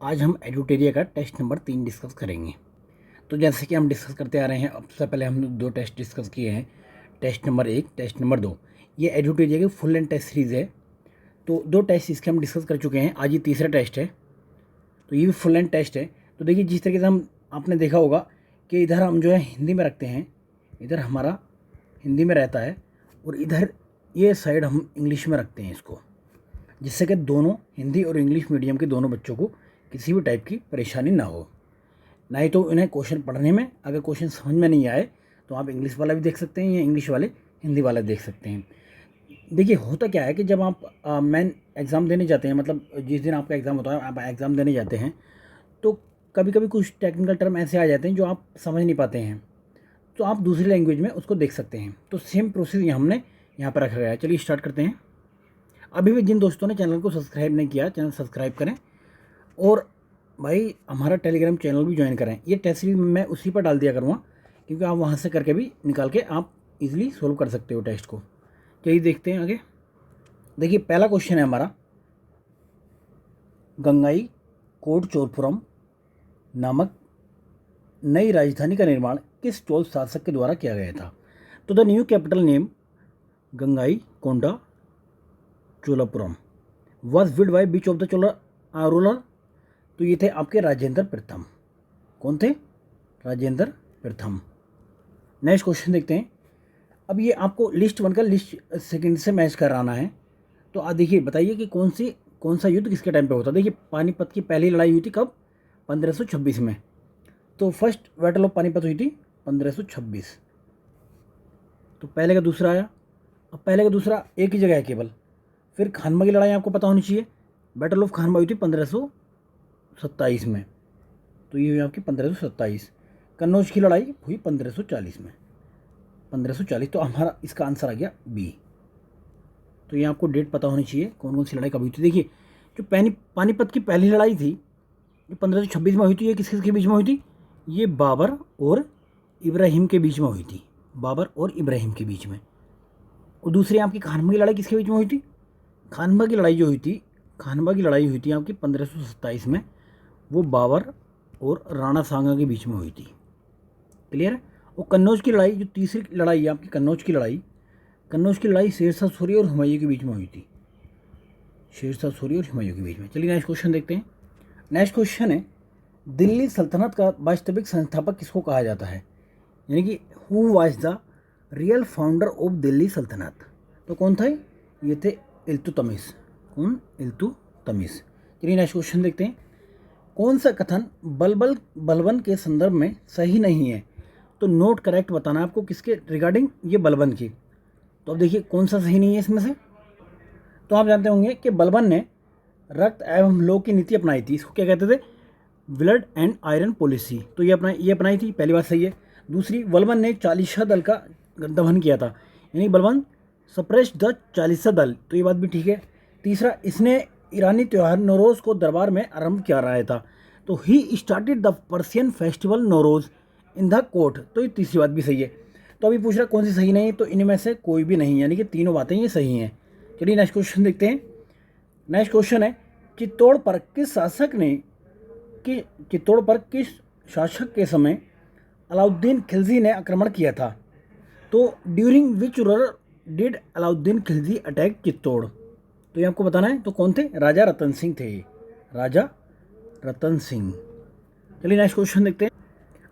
आज हम एडुटेरिया का टेस्ट नंबर 3 डिस्कस करेंगे। तो जैसे कि हम डिस्कस करते आ रहे हैं, अब से पहले हमने 2 टेस्ट डिस्कस किए हैं, टेस्ट नंबर 1, टेस्ट नंबर 2। ये एडुटेरिया की फुल एंड टेस्ट सीरीज़ है। तो 2 टेस्ट इसके हम डिस्कस कर चुके हैं, आज ये तीसरा टेस्ट है। तो ये भी फुल एंड टेस्ट है। तो देखिए, जिस तरीके से आपने देखा होगा कि इधर हम जो है हिंदी में रखते हैं, इधर हमारा हिंदी में रहता है और इधर ये साइड हम इंग्लिश में रखते हैं इसको, जिससे कि दोनों हिंदी और इंग्लिश मीडियम के दोनों बच्चों को किसी भी टाइप की परेशानी ना हो। ना ही तो उन्हें क्वेश्चन पढ़ने में अगर क्वेश्चन समझ में नहीं आए तो आप इंग्लिश वाला भी देख सकते हैं या इंग्लिश वाले हिंदी वाला देख सकते हैं। देखिए, होता क्या है कि जब आप मेन एग्ज़ाम देने जाते हैं, मतलब जिस दिन आपका एग्ज़ाम होता है, आप एग्ज़ाम देने जाते हैं, तो कभी कभी कुछ टेक्निकल टर्म ऐसे आ जाते हैं जो आप समझ नहीं पाते हैं, तो आप दूसरी लैंग्वेज में उसको देख सकते हैं। तो सेम प्रोसेस ये हमने यहाँ पर रखा गया है। चलिए स्टार्ट करते हैं। अभी भी जिन दोस्तों ने चैनल को सब्सक्राइब नहीं किया, चैनल सब्सक्राइब करें और भाई हमारा टेलीग्राम चैनल भी ज्वाइन करें। ये टेस्ट सीरीज मैं उसी पर डाल दिया करूँगा, क्योंकि आप वहाँ से करके भी निकाल के आप इजीली सोल्व कर सकते हो टेस्ट को। चलिए देखते हैं आगे। देखिए, पहला क्वेश्चन है हमारा, गंगाई कोटचोरपुरम नामक नई राजधानी का निर्माण किस चोल शासक के द्वारा किया गया था? तो the new capital name Gangai Konda Cholapuram was build by beach of the Chola ruler. तो ये थे आपके राजेंद्र प्रथम। कौन थे? राजेंद्र प्रथम। नेक्स्ट क्वेश्चन देखते हैं। अब ये आपको लिस्ट 1 का लिस्ट सेकंड से मैच कराना है। तो आप देखिए, बताइए कि कौन सा युद्ध किसके टाइम पे होता? देखिए, पानीपत की पहली लड़ाई हुई थी कब? 1526 में। तो फर्स्ट बैटल ऑफ पानीपत हुई थी 1526। तो पहले का दूसरा आया। अब पहले का दूसरा एक ही जगह है केवल। फिर खानवा की लड़ाई आपको पता होनी चाहिए, बैटल ऑफ खानवा हुई थी 1527 में। तो ये हुई आपकी 1527। कन्नौज की लड़ाई हुई 1540 में। 1540, तो हमारा इसका आंसर आ गया बी। तो ये आपको डेट पता होनी चाहिए, कौन कौन सी लड़ाई कब हुई थी। देखिए, जो पानीपत की पहली लड़ाई थी जो 1526 में हुई थी, ये किस किस के बीच में हुई थी? ये बाबर और इब्राहिम के बीच में हुई थी। बाबर और इब्राहिम के बीच में। और दूसरी आपकी खानवा की लड़ाई किसके बीच में हुई थी? खानवा की लड़ाई जो हुई थी, खानवा की लड़ाई हुई थी आपकी 1527 में। वो बाबर और राणा सांगा के बीच में हुई थी। क्लियर है? और कन्नौज की लड़ाई, जो तीसरी लड़ाई है आपकी कन्नौज की लड़ाई शेरशाह सूरी और हुमायूं के बीच में हुई थी। शेरशाह सूरी और हुमायूं के बीच में। चलिए नेक्स्ट क्वेश्चन देखते हैं। नेक्स्ट क्वेश्चन है, दिल्ली सल्तनत का वास्तविक संस्थापक किसको कहा जाता है? यानी कि who was the real founder of Delhi सल्तनत? तो कौन था? ये थे इल्तुतमिश। कौन? इल्तुतमिश। चलिए नेक्स्ट क्वेश्चन देखते हैं। कौन सा कथन बलबन के संदर्भ में सही नहीं है? तो नोट करेक्ट बताना है आपको, किसके रिगार्डिंग? ये बलबन की। तो अब देखिए, कौन सा सही नहीं है इसमें से? तो आप जानते होंगे कि बलबन ने रक्त एवं लोह की नीति अपनाई थी। इसको क्या कहते थे? Blood and iron policy. तो ये अपनाई थी, पहली बात सही है। दूसरी, बलबन ने चालीसा दल का दमन किया था, यानी बलबन सप्रेस द चालीसा दल। तो ये बात भी ठीक है। तीसरा, इसने ईरानी त्यौहार नौरोज़ को दरबार में आरंभ किया रहा था। तो he started the Persian festival Nauroz in the court. तो ये तीसरी बात भी सही है। तो अभी पूछ रहा कौन सी सही नहीं? तो इनमें से कोई भी नहीं, यानी कि तीनों बातें ये सही हैं। चलिए नेक्स्ट क्वेश्चन देखते हैं। नेक्स्ट क्वेश्चन है, चित्तौड़ पर किस शासक के समय अलाउद्दीन खिलजी ने आक्रमण किया था? तो during which ruler did Alauddin Khilji attack Chittor? तो ये आपको बताना है। तो कौन थे? राजा रतन सिंह थे। राजा रतन सिंह। चलिए नेक्स्ट क्वेश्चन देखते हैं।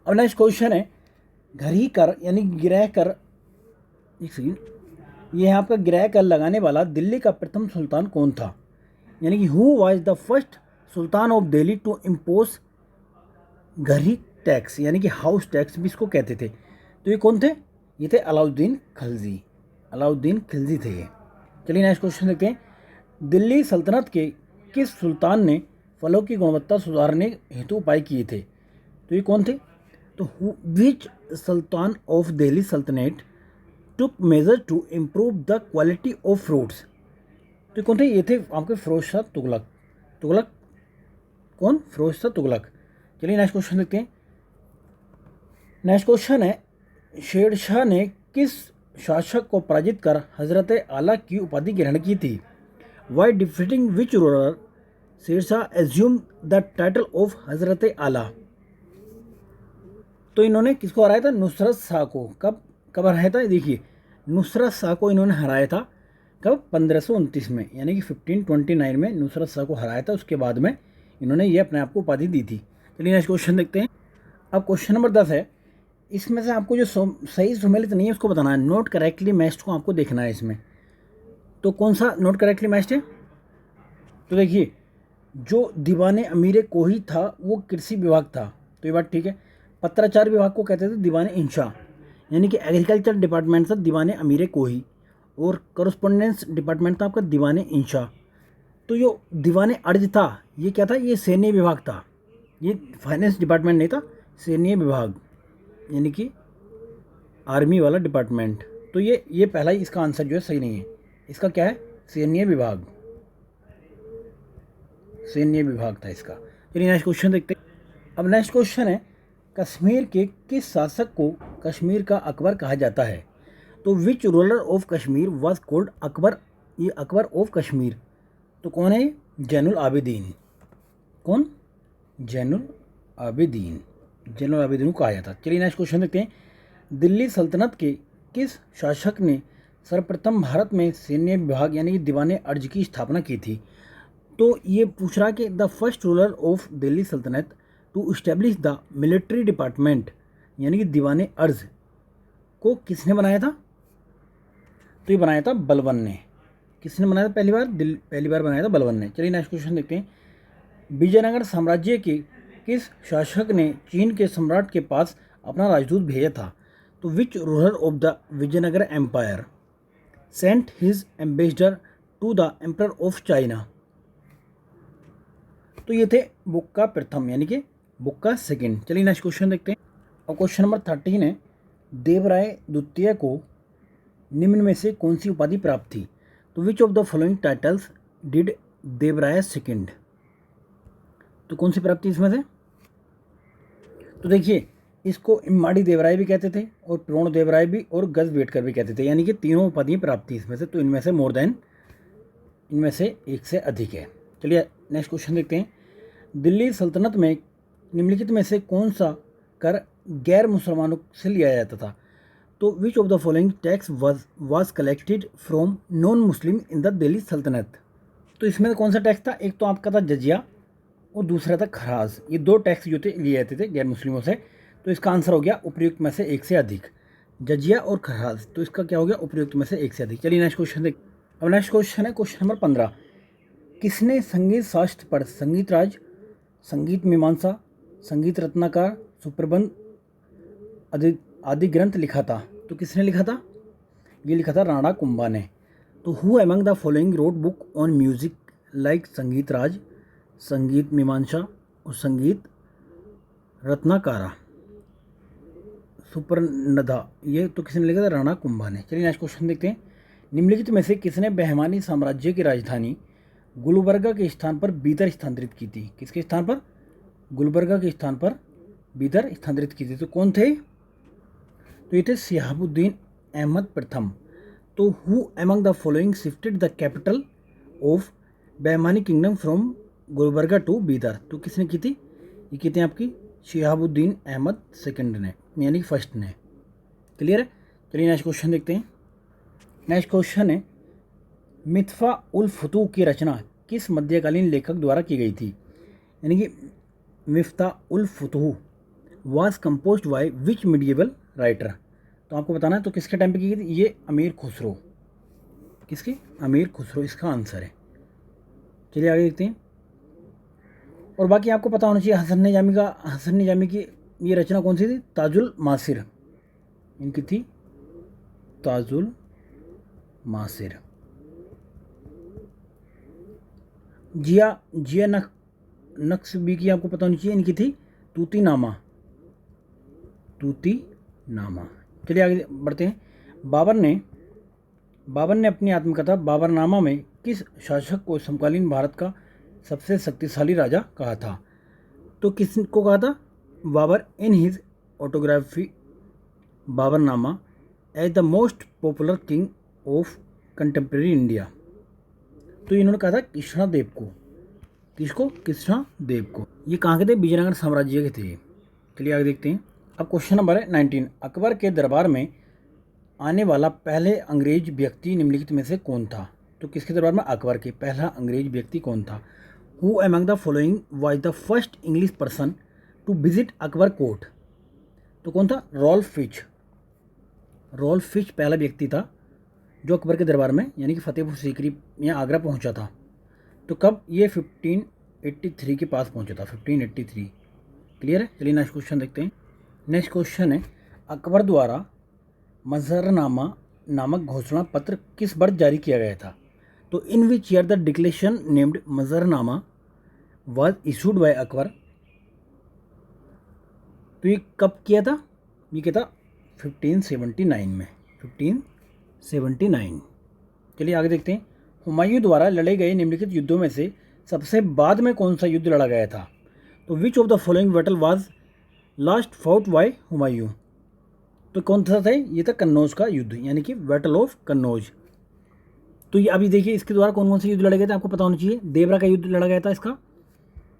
अब नेक्स्ट क्वेश्चन है, घरी कर यानी गिरह कर, एक सेकेंड, ये है आपका गिरह कर लगाने वाला दिल्ली का प्रथम सुल्तान कौन था? यानी कि who was the first sultan of Delhi to impose ghari tax, यानी कि हाउस टैक्स भी इसको कहते थे। तो ये कौन थे? ये थे अलाउद्दीन खिलजी। अलाउद्दीन खिलजी थे ये। चलिए नेक्स्ट क्वेश्चन देखते हैं। दिल्ली सल्तनत के किस सुल्तान ने फलों की गुणवत्ता सुधारने हेतु उपाय किए थे? तो ये कौन थे? तो विच सुल्तान ऑफ दिल्ली सल्तनत took major to improve the quality of fruits? तो कौन थे? ये थे आपके फिरोज शाह तुगलक। कौन? फिरोज शाह तुगलक। चलिए नेक्स्ट क्वेश्चन देखते हैं। नेक्स्ट क्वेश्चन है, शेरशाह ने किस शासक को पराजित कर हजरत आला की उपाधि ग्रहण की थी? By defeating which ruler Sher Shah assume the title of Hazrat Ala. तो इन्होंने किसको हराया था? नुसरत शाह को। कब कब हराया था? देखिए, नुसरत शाह को इन्होंने हराया था कब? 1529 में, यानी कि 1529 में नुसरत शाह को हराया था। उसके बाद में इन्होंने ये अपने आप को उपाधि दी थी। चलिए नेक्स्ट क्वेश्चन देखते हैं। अब क्वेश्चन नंबर 10 है। इसमें से आपको जो सही सुमेलित नहीं है उसको बताना है। नोट करेक्टली मैच्ड को आपको देखना है इसमें। तो कौन सा नोट करेक्टली मैच्ड है? तो देखिए, जो दीवाने अमीर कोही था वो कृषि विभाग था, तो ये बात ठीक है। पत्राचार विभाग को कहते थे दीवाने इंशा, यानी कि एग्रीकल्चर डिपार्टमेंट था दीवाने अमीर कोही, और करस्पॉन्डेंस डिपार्टमेंट था आपका दीवाने इंशा। तो जो दीवाने अर्ज था ये क्या था? ये सैन्य विभाग था, ये फाइनेंस डिपार्टमेंट नहीं था, सैन्य विभाग यानी कि आर्मी वाला डिपार्टमेंट। तो ये पहला ही इसका आंसर जो है सही नहीं है। इसका क्या है? सैन्य विभाग, सैन्य विभाग था इसका। चलिए नेक्स्ट क्वेश्चन देखते हैं। अब नेक्स्ट क्वेश्चन है, कश्मीर के किस शासक को कश्मीर का अकबर कहा जाता है? तो which ruler of Kashmir was called Akbar? ये अकबर ऑफ कश्मीर तो कौन है? जैनुल आबिदीन। कौन? जैनुल आबिदीन। जैनुल आबिदीन को कहा जाता। चलिए नेक्स्ट क्वेश्चन देखते हैं। दिल्ली सल्तनत के किस शासक ने सर्वप्रथम भारत में सैन्य विभाग यानी कि दीवाने अर्ज की स्थापना की थी? तो ये पूछ रहा कि the first ruler of Delhi सल्तनत to establish the military department यानी कि दीवाने अर्ज को किसने बनाया था? तो ये बनाया था बलबन ने। किसने बनाया था पहली बार? पहली बार बनाया था बलबन ने। चलिए नेक्स्ट क्वेश्चन देखते हैं। विजयनगर साम्राज्य के किस शासक ने चीन के सम्राट के पास अपना राजदूत भेजा था? तो which ruler of the Vijayanagara empire sent his ambassador to the emperor of China? तो ये थे बुक्का प्रथम यानी कि बुक्का सेकंड। चलिए नेक्स्ट क्वेश्चन देखते हैं। और क्वेश्चन नंबर 13 है, देवराय द्वितीय को निम्न में से कौन सी उपाधि प्राप्त थी? तो which of the following titles did Devaraya second? तो कौन सी प्राप्ति इसमें से? तो देखिए, इसको इम्माड़ी देवराय भी कहते थे और प्रोण देवराय भी और गज बेटकर भी कहते थे, यानी कि तीनों उपाधियाँ प्राप्त थी इसमें से। तो इनमें से मोर देन, इनमें से एक से अधिक है। चलिए नेक्स्ट क्वेश्चन देखते हैं। दिल्ली सल्तनत में निम्नलिखित में से कौन सा कर गैर मुसलमानों से लिया जाता था? तो which of the following tax was collected from non Muslim in the Delhi सल्तनत? तो इसमें कौन सा टैक्स था? एक तो आपका था जजिया और दूसरा था खराज। ये दो टैक्स जो थे लिए जाते थे गैर मुस्लिमों से। तो इसका आंसर हो गया उपर्युक्त में से एक से अधिक, जजिया और खराज। तो इसका क्या हो गया? उपर्युक्त में से एक से अधिक। चलिए नेक्स्ट क्वेश्चन देख। अब नेक्स्ट क्वेश्चन है क्वेश्चन नंबर 15। किसने संगीत शास्त्र पर संगीत राज, संगीत मीमांसा, संगीत रत्नाकर, सुप्रबंध आदि ग्रंथ लिखा था? तो किसने लिखा था? ये लिखा था राणा कुंभा ने। तो who among the following road book on music like संगीत राज, संगीत मीमांसा और संगीत रत्नाकारा, सुपर्णधा, ये तो किसने लिखा था? राणा कुंभा ने। चलिए नेक्स्ट क्वेश्चन देखते हैं। निम्नलिखित में से किसने बहमानी साम्राज्य की राजधानी गुलबर्गा के स्थान पर बीदर स्थानांतरित की थी? किसके स्थान पर? गुलबर्गा के स्थान पर बीदर स्थानांतरित की थी। तो कौन थे? तो ये थे शिहाबुद्दीन अहमद प्रथम। तो who among the following shifted the capital of Bahmani kingdom from Gulbarga to Bidar? तो किसने की थी? ये की थी आपकी शिहाबुद्दीन अहमद सेकंड ने, यानी फर्स्ट ने। क्लियर है? चलिए नेक्स्ट क्वेश्चन देखते हैं। नेक्स्ट क्वेश्चन है, मितफा उल फुतूह की रचना किस मध्यकालीन लेखक द्वारा की गई थी? यानी कि Miftah ul Futuh was composed by which medieval writer? तो आपको बताना है तो किसके टाइम पे की गई थी? ये अमीर खुसरो। किसके? अमीर खुसरो इसका आंसर है। चलिए आगे देखते हैं। और बाकी आपको पता होना चाहिए हसन निजामी की ये रचना कौन सी थी? ताजुल मासिर। इनकी थी ताजुल मासिर। जिया नक्शबी की आपको पता होनी चाहिए, इनकी थी तूतीनामा। चलिए आगे बढ़ते हैं। बाबर ने अपनी आत्मकथा बाबरनामा में किस शासक को समकालीन भारत का सबसे शक्तिशाली राजा कहा था? तो किसको कहा था? Babur in his autobiography Baburnama as the most popular king of contemporary India. तो इन्होंने कहा था कृष्णदेव को। किसको? कृष्णा देव को। ये कहाँ के थे? विजयनगर साम्राज्य के थे। चलिए आगे देखते हैं। अब क्वेश्चन नंबर है 19। अकबर के दरबार में आने वाला पहले अंग्रेज व्यक्ति निम्नलिखित में से कौन था? तो किसके दरबार में? अकबर के पहला अंग्रेज व्यक्ति कौन था? Who among the following was the first English person to visit Akbar court? तो कौन था? Rolf Fitch. रॉल्फ फिच पहला व्यक्ति था जो अकबर के दरबार में यानी कि फतेहपुर सीकरी या आगरा पहुंचा था। तो कब? ये 1583 के पास पहुंचा था, 1583। क्लियर है? चलिए नेक्स्ट क्वेश्चन देखते हैं। नेक्स्ट क्वेश्चन है, अकबर द्वारा मजहरनामा नामक घोषणा पत्र किस वर्ष जारी किया गया था? तो in which year the declaration named Mazharnama was issued by Akbar? तो ये कब किया था? ये किया था 1579 में, 1579। चलिए आगे देखते हैं। हुमायूं द्वारा लड़े गए निम्नलिखित युद्धों में से सबसे बाद में कौन सा युद्ध लड़ा गया था? तो which of the following battle was last fought by Humayun? तो कौन सा था? ये था कन्नौज का युद्ध, यानी कि बैटल ऑफ कन्नौज। तो ये अभी देखिए इसके द्वारा कौन कौन से युद्ध लड़े गए थे आपको पता होना चाहिए। देवरा का युद्ध लड़ा गया था इसका।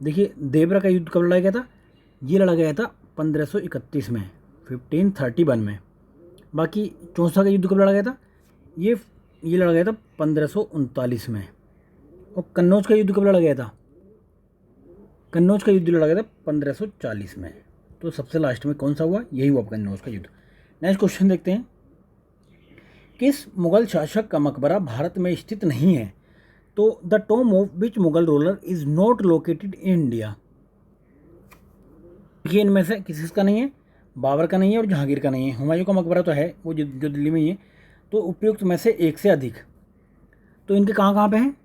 देखिए देवरा का युद्ध कब लड़ा गया था? ये लड़ा गया था 1531 में, 1531 में। बाकी चौसा का युद्ध कब लड़ा गया था? ये लड़ा गया था 1539 में। और कन्नौज का युद्ध कब लड़ा गया था? कन्नौज का युद्ध लड़ा गया था 1540 में। तो सबसे लास्ट में कौन सा हुआ? यही हुआ कन्नौज का युद्ध। नेक्स्ट क्वेश्चन देखते हैं। किस मुगल शासक का मकबरा भारत में स्थित नहीं है? तो the Tom of which Mughal ruler is not located in India? देखिए इनमें से किसी का नहीं है, बाबर का नहीं है और जहांगीर का नहीं है। हुमायूं का मकबरा तो है, वो जो दिल्ली में ही है। तो उपयुक्त में से एक से अधिक। तो इनके कहाँ कहाँ पे हैं?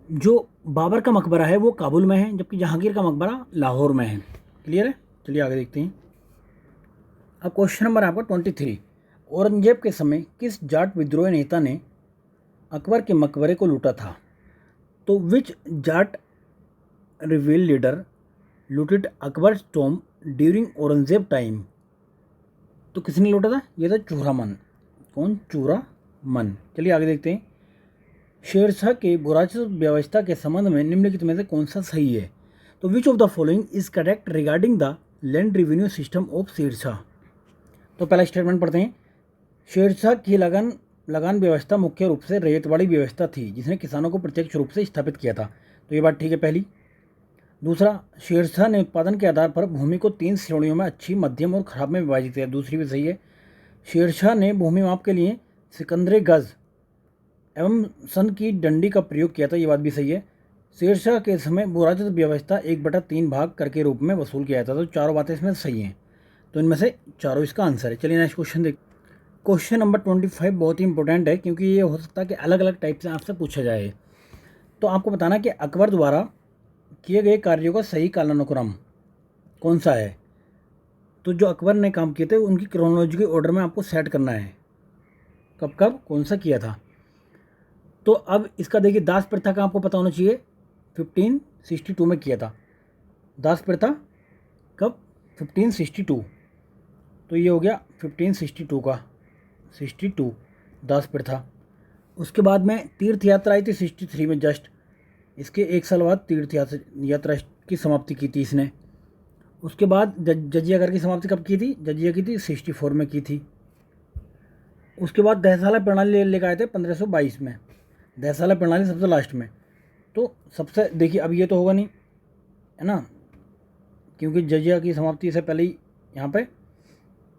जो बाबर का मकबरा है वो काबुल में है, जबकि जहांगीर का मकबरा लाहौर में है। क्लियर है? चलिए आगे देखते हैं। अब क्वेश्चन नंबर आपका 23। औरंगजेब के समय किस जाट विद्रोही नेता ने अकबर के मकबरे को लूटा था? तो विच जाट रिवेल leader looted Akbar tomb during Aurangzeb time? तो किसने लूटा था? ये था चूरामन। कौन? चूरामन। चलिए आगे देखते हैं। शेरशाह के बुराजत्व व्यवस्था के संबंध में निम्नलिखित में से कौन सा सही है? तो which of the following is correct regarding the land revenue system of Sher Shah? तो पहला स्टेटमेंट पढ़ते हैं। शेरशाह की लगान व्यवस्था मुख्य रूप से रेतवाड़ी व्यवस्था थी जिसने किसानों को प्रत्यक्ष रूप से स्थापित किया था। तो ये बात ठीक है पहली। दूसरा, शेरशाह ने उत्पादन के आधार पर भूमि को 3 श्रेणियों में अच्छी, मध्यम और खराब में विभाजित किया। दूसरी भी सही है। शेरशाह ने भूमि माप के लिए सिकंदरे गज एवं सन की डंडी का प्रयोग किया था। ये बात भी सही है। शेरशाह के समय बुराजत्व व्यवस्था 1/3 भाग कर के रूप में वसूल किया जाता था। तो चारों बातें इसमें सही हैं। तो इनमें से चारों इसका आंसर है। चलिए नेक्स्ट क्वेश्चन देख। क्वेश्चन नंबर 25 बहुत ही इंपॉर्टेंट है क्योंकि ये हो सकता है कि अलग अलग टाइप से आपसे पूछा जाए। तो आपको बताना कि अकबर द्वारा किए गए कार्यों का सही कालानुक्रम कौन सा है? तो जो अकबर ने काम किए थे उनकी क्रोनोलॉजिकल ऑर्डर में आपको सेट करना है, कब कब कौन सा किया था। तो अब इसका देखिए, दास प्रथा का आपको पता होना चाहिए 1562 में किया था। दास प्रथा कब? 1562। तो ये हो गया 1562 का 62 दास प्रथा। उसके बाद में तीर्थ यात्रा आई थी 63 में जस्ट। इसके एक साल बाद तीर्थ यात्रा की समाप्ति की थी इसने। उसके बाद जजिया कर की समाप्ति कब की थी? जजिया की थी 64 में की थी। उसके बाद दहसाला प्रणाली लेकर आए थे 1522 में। दहसाला प्रणाली सबसे लास्ट में। तो सबसे देखिए, अब ये तो होगा नहीं है ना, क्योंकि जजिया की समाप्ति से पहले ही यहाँ पे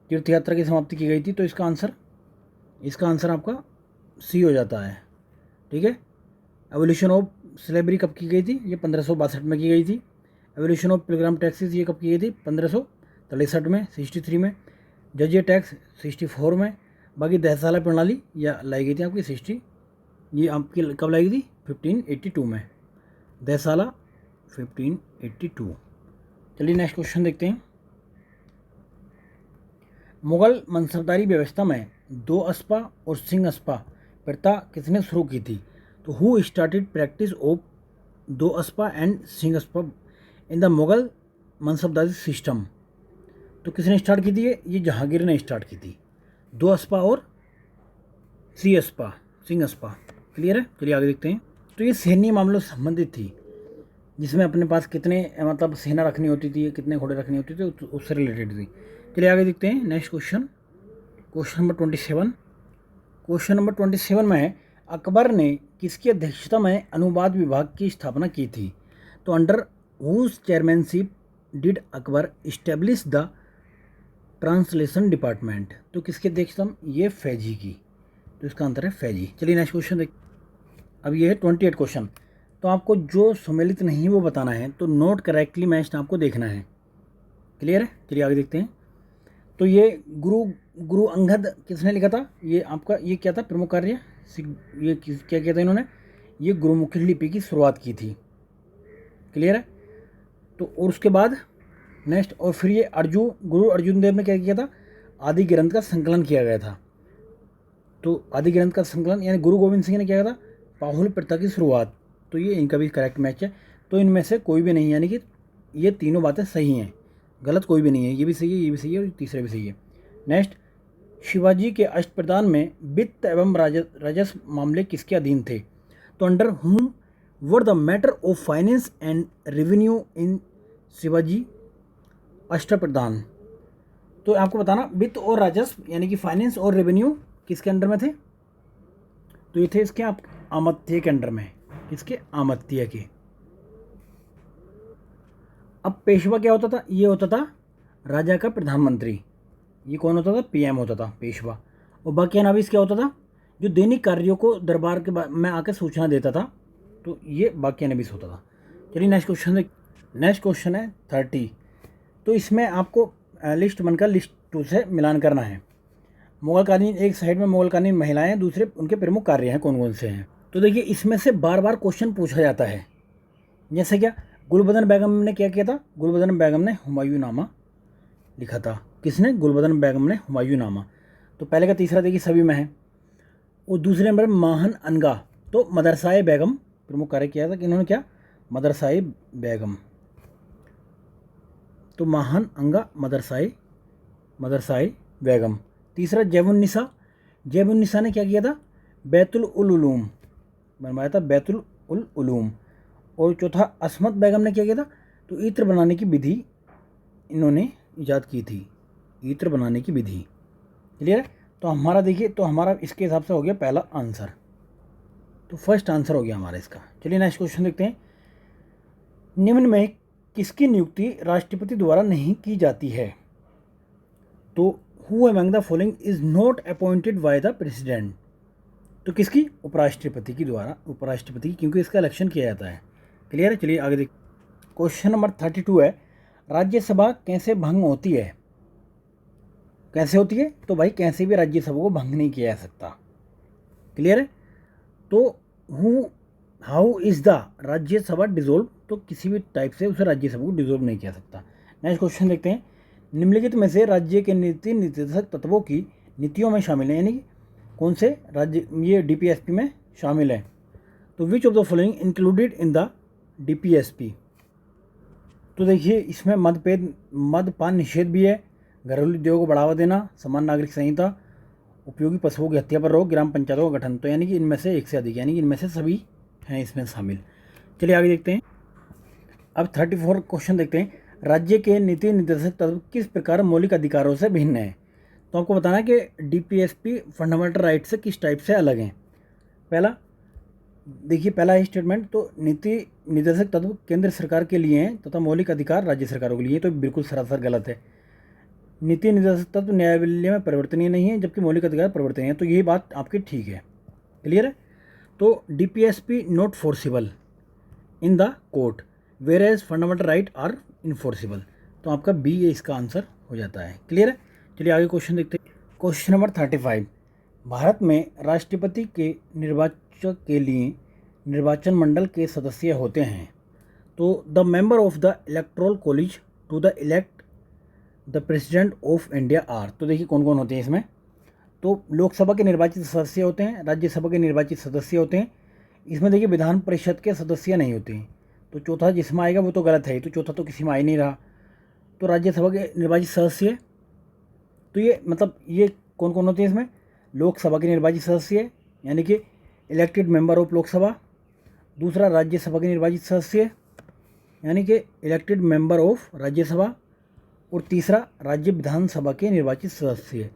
तीर्थ यात्रा की समाप्ति की गई थी। तो इसका आंसर आपका सी हो जाता है। ठीक है। एवोल्यूशन ऑफ स्लेवरी कब की गई थी? ये 1562 में की गई थी। एवोल्यूशन ऑफ पिलग्राम टैक्सेस ये कब की गई थी? 1563 में, 63 में। जजिया टैक्स 64 में। बाकी दहसाला प्रणाली या लाई गई थी आपकी 60, ये आपकी कब लाई गई थी? 1582 में। दहसाला 1582। चलिए नेक्स्ट क्वेश्चन देखते हैं। मुगल मनसबदारी व्यवस्था में 2 अस्पा और सिंह अस्पा प्रथा किसने शुरू की थी? तो who started practice of 2 aspa and sih aspa in the Mughal mansabdari system? तो किसने स्टार्ट की थी? ये जहांगीर ने स्टार्ट की थी। 2 अस्पा और सिंह अस्पा। क्लियर है? चलिए आगे देखते हैं। तो ये सैन्य मामलों से संबंधित थी। जिसमें अपने पास कितने मतलब सेना रखनी होती थी, कितने घोड़े रखनी होती थी, उससे रिलेटेड थी। चलिए आगे देखते हैं next question. Question number 27। Question number 27 में है, अकबर ने किसकी अध्यक्षता में अनुवाद विभाग की स्थापना की थी? तो under whose chairmanship did Akbar establish the translation department? तो किसकी अध्यक्षता में? ये फैजी की। तो इसका आंसर है फैजी। चलिए नेक्स्ट क्वेश्चन देख। अब ये है 28 क्वेश्चन। तो आपको जो सम्मिलित नहीं वो बताना है, तो नोट करेक्टली मैच्ड आपको देखना है। क्लियर है? चलिए आगे देखते हैं। तो ये गुरु अंगद किसने लिखा था? ये आपका ये क्या था? प्रमुख कार्य। ये क्या किया था इन्होंने? ये गुरुमुखी लिपि की शुरुआत की थी। क्लियर है? तो और उसके बाद नेक्स्ट, और फिर ये गुरु अर्जुन देव ने क्या किया था? आदि ग्रंथ का संकलन किया गया था। तो आदि ग्रंथ का संकलन यानी गुरु गोविंद सिंह ने क्या किया था? पाहुल प्रथा की शुरुआत। तो ये इनका भी करेक्ट मैच है। तो इनमें से कोई भी नहीं, यानी कि ये तीनों बातें सही हैं, गलत कोई भी नहीं है। ये भी सही है, ये भी सही है और तीसरा भी सही है। नेक्स्ट, शिवाजी के अष्टप्रधान में वित्त एवं राजस्व मामले किसके अधीन थे? तो under whom were the matter of finance and revenue in Shivaji Ashtapradhan? तो आपको बताना वित्त और राजस्व यानी कि फाइनेंस और रेवेन्यू किसके अंडर में थे? तो ये थे इसके आप आमत्य के अंडर में। किसके? आमत्य के। अब पेशवा क्या होता था? ये होता था राजा का प्रधानमंत्री। ये कौन होता था? पीएम होता था पेशवा। और बाकियानवीस क्या होता था? जो दैनिक कार्यों को दरबार के में आकर सूचना देता था। तो ये बाकियानवीस होता था। चलिए नेक्स्ट क्वेश्चन देख। नेक्स्ट क्वेश्चन है 30। तो इसमें आपको लिस्ट बनकर लिस्ट 2 से मिलान करना है। मुगल कालीन, एक साइड में मुगल कालीन महिलाएं, दूसरे उनके प्रमुख कार्य हैं कौन कौन से हैं। तो देखिए इसमें से बार बार क्वेश्चन पूछा जाता है। जैसे क्या? गुलबदन बेगम ने क्या किया था? गुलबदन बेगम ने हुमायूंनामा लिखा था। किसने? गुलबदन बेगम ने हुमायूंनामा। तो पहले का तीसरा देखिए सभी में है। और दूसरे नंबर महान अनगा। तो मदरसाए बेगम प्रमुख कार्य किया था कि इन्होंने क्या? मदरसाए बेगम। तो महान अंगा मदरसाए बेगम। तीसरा जैबुन्निसा ने क्या किया था? बैतुल उल उलूम बनवाया था, बैतुल उल उलूम। और चौथा असमत बेगम ने क्या किया था? तो इत्र बनाने की विधि इन्होंने ईजाद की थी, इत्र बनाने की विधि। क्लियर है? तो हमारा देखिए, तो हमारा इसके हिसाब से हो गया पहला आंसर। तो फर्स्ट आंसर हो गया हमारा इसका। चलिए नेक्स्ट क्वेश्चन देखते हैं। निम्न में किसकी नियुक्ति राष्ट्रपति द्वारा नहीं की जाती है? तो who among the following is not appointed by the president? तो किसकी? उपराष्ट्रपति की द्वारा, उपराष्ट्रपति की, क्योंकि इसका इलेक्शन किया जाता है। क्लियर है? चलिए आगे देख। क्वेश्चन नंबर 32 है, राज्यसभा कैसे भंग होती है? कैसे होती है? तो भाई कैसे भी राज्यसभा को भंग नहीं किया जा सकता। क्लियर है? तो how is the Rajya Sabha dissolve? तो किसी भी टाइप से उसे राज्यसभा को डिजोल्व नहीं किया सकता। नेक्स्ट क्वेश्चन देखते हैं। निम्नलिखित में से राज्य के नीति निर्देशक तत्वों की नीतियों में शामिल है, यानी कि कौन से राज्य ये डीपीएसपी में शामिल है? तो which of the following included in the DPSP? तो देखिए इसमें मदपान निषेध भी है, घरेलू उद्योग को बढ़ावा देना, समान नागरिक संहिता, उपयोगी पशुओं की हत्या पर रोक, ग्राम पंचायतों का गठन। तो यानी कि इनमें से एक से अधिक, यानी कि इनमें से सभी हैं इसमें शामिल। चलिए आगे देखते हैं। अब 34 क्वेश्चन देखते हैं। राज्य के नीति निर्देशक तत्व किस प्रकार मौलिक अधिकारों से भिन्न है? तो आपको बताना है कि डीपीएसपी फंडामेंटल राइट से किस टाइप से अलग हैं। पहला देखिए, पहला है स्टेटमेंट, तो नीति निर्देशक तत्व केंद्र सरकार के लिए हैं तथा मौलिक अधिकार राज्य सरकारों के लिए। तो बिल्कुल सरासर गलत है। नीति निर्देशक तत्व न्यायालय में परिवर्तनीय नहीं है, जबकि मौलिक अधिकार परिवर्तनीय है। तो यही बात आपकी ठीक है। क्लियर है? तो DPSP not forcible in the court where as fundamental right are enforceable. तो आपका बी ये इसका आंसर हो जाता है। क्लियर है? चलिए आगे क्वेश्चन देखते हैं। Question number 35। भारत में राष्ट्रपति के निर्वाचक के लिए निर्वाचन मंडल के सदस्य होते हैं। तो the member of the electoral college to the elect the president of India are. तो देखिए कौन कौन होते हैं इसमें। तो लोकसभा के निर्वाचित सदस्य होते हैं, राज्यसभा के निर्वाचित सदस्य होते हैं। इसमें देखिए विधान परिषद के सदस्य नहीं होते हैं। तो चौथा जिसमें आएगा वो तो गलत है, तो चौथा तो किसी में आ ही नहीं रहा। तो राज्यसभा के निर्वाचित सदस्य, तो ये मतलब ये कौन कौन होते हैं इसमें? लोकसभा के निर्वाचित सदस्य यानी कि इलेक्टेड मेंबर ऑफ लोकसभा, दूसरा राज्यसभा के निर्वाचित सदस्य, यानी कि इलेक्टेड मेंबर ऑफ राज्यसभा, और तीसरा राज्य विधानसभा के निर्वाचित सदस्य,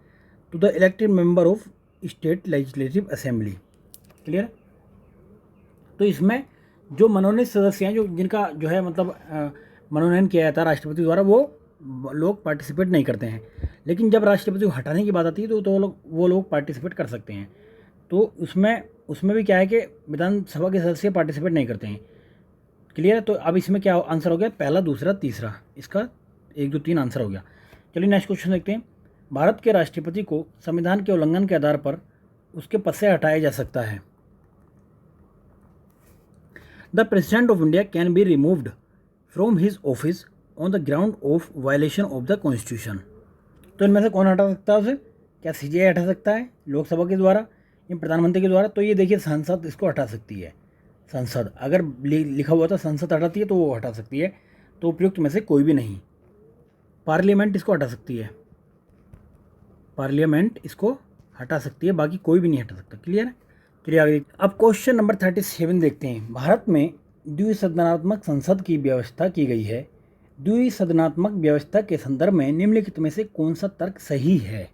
to the elected member of state legislative assembly. Clear. तो इसमें जो मनोनीत सदस्य हैं, जो जिनका जो है मतलब मनोनयन किया जाता है राष्ट्रपति द्वारा, वो लोग पार्टिसिपेट नहीं करते हैं। लेकिन जब राष्ट्रपति को हटाने की बात आती है तो वो लोग पार्टिसिपेट कर सकते हैं। तो उसमें भी क्या है कि विधानसभा के सदस्य पार्टिसिपेट नहीं करते हैं। क्लियर है। तो अब इसमें क्या आंसर हो गया, पहला, दूसरा, तीसरा, इसका 1 2 3 आंसर हो गया। चलिए नेक्स्ट क्वेश्चन देखते हैं। भारत के राष्ट्रपति को संविधान के उल्लंघन के आधार पर उसके पद से हटाया जा सकता है। The president of India can be removed from his office on the ground of violation of the constitution. तो इनमें से कौन हटा सकता है उसे? क्या सीजीआई हटा सकता है लोकसभा के द्वारा या प्रधानमंत्री के द्वारा? तो ये देखिए, संसद इसको हटा सकती है। संसद, अगर लिखा हुआ था संसद हटाती है तो वो हटा सकती है। तो उपयुक्त में से कोई भी नहीं। पार्लियामेंट इसको हटा सकती है, पार्लियामेंट इसको हटा सकती है, बाकी कोई भी नहीं हटा सकता। क्लियर है। चलिए आगे। अब क्वेश्चन नंबर 37 देखते हैं। भारत में द्विसदनात्मक संसद की व्यवस्था की गई है। द्विसदनात्मक व्यवस्था के संदर्भ में निम्नलिखित में से कौन सा तर्क सही है?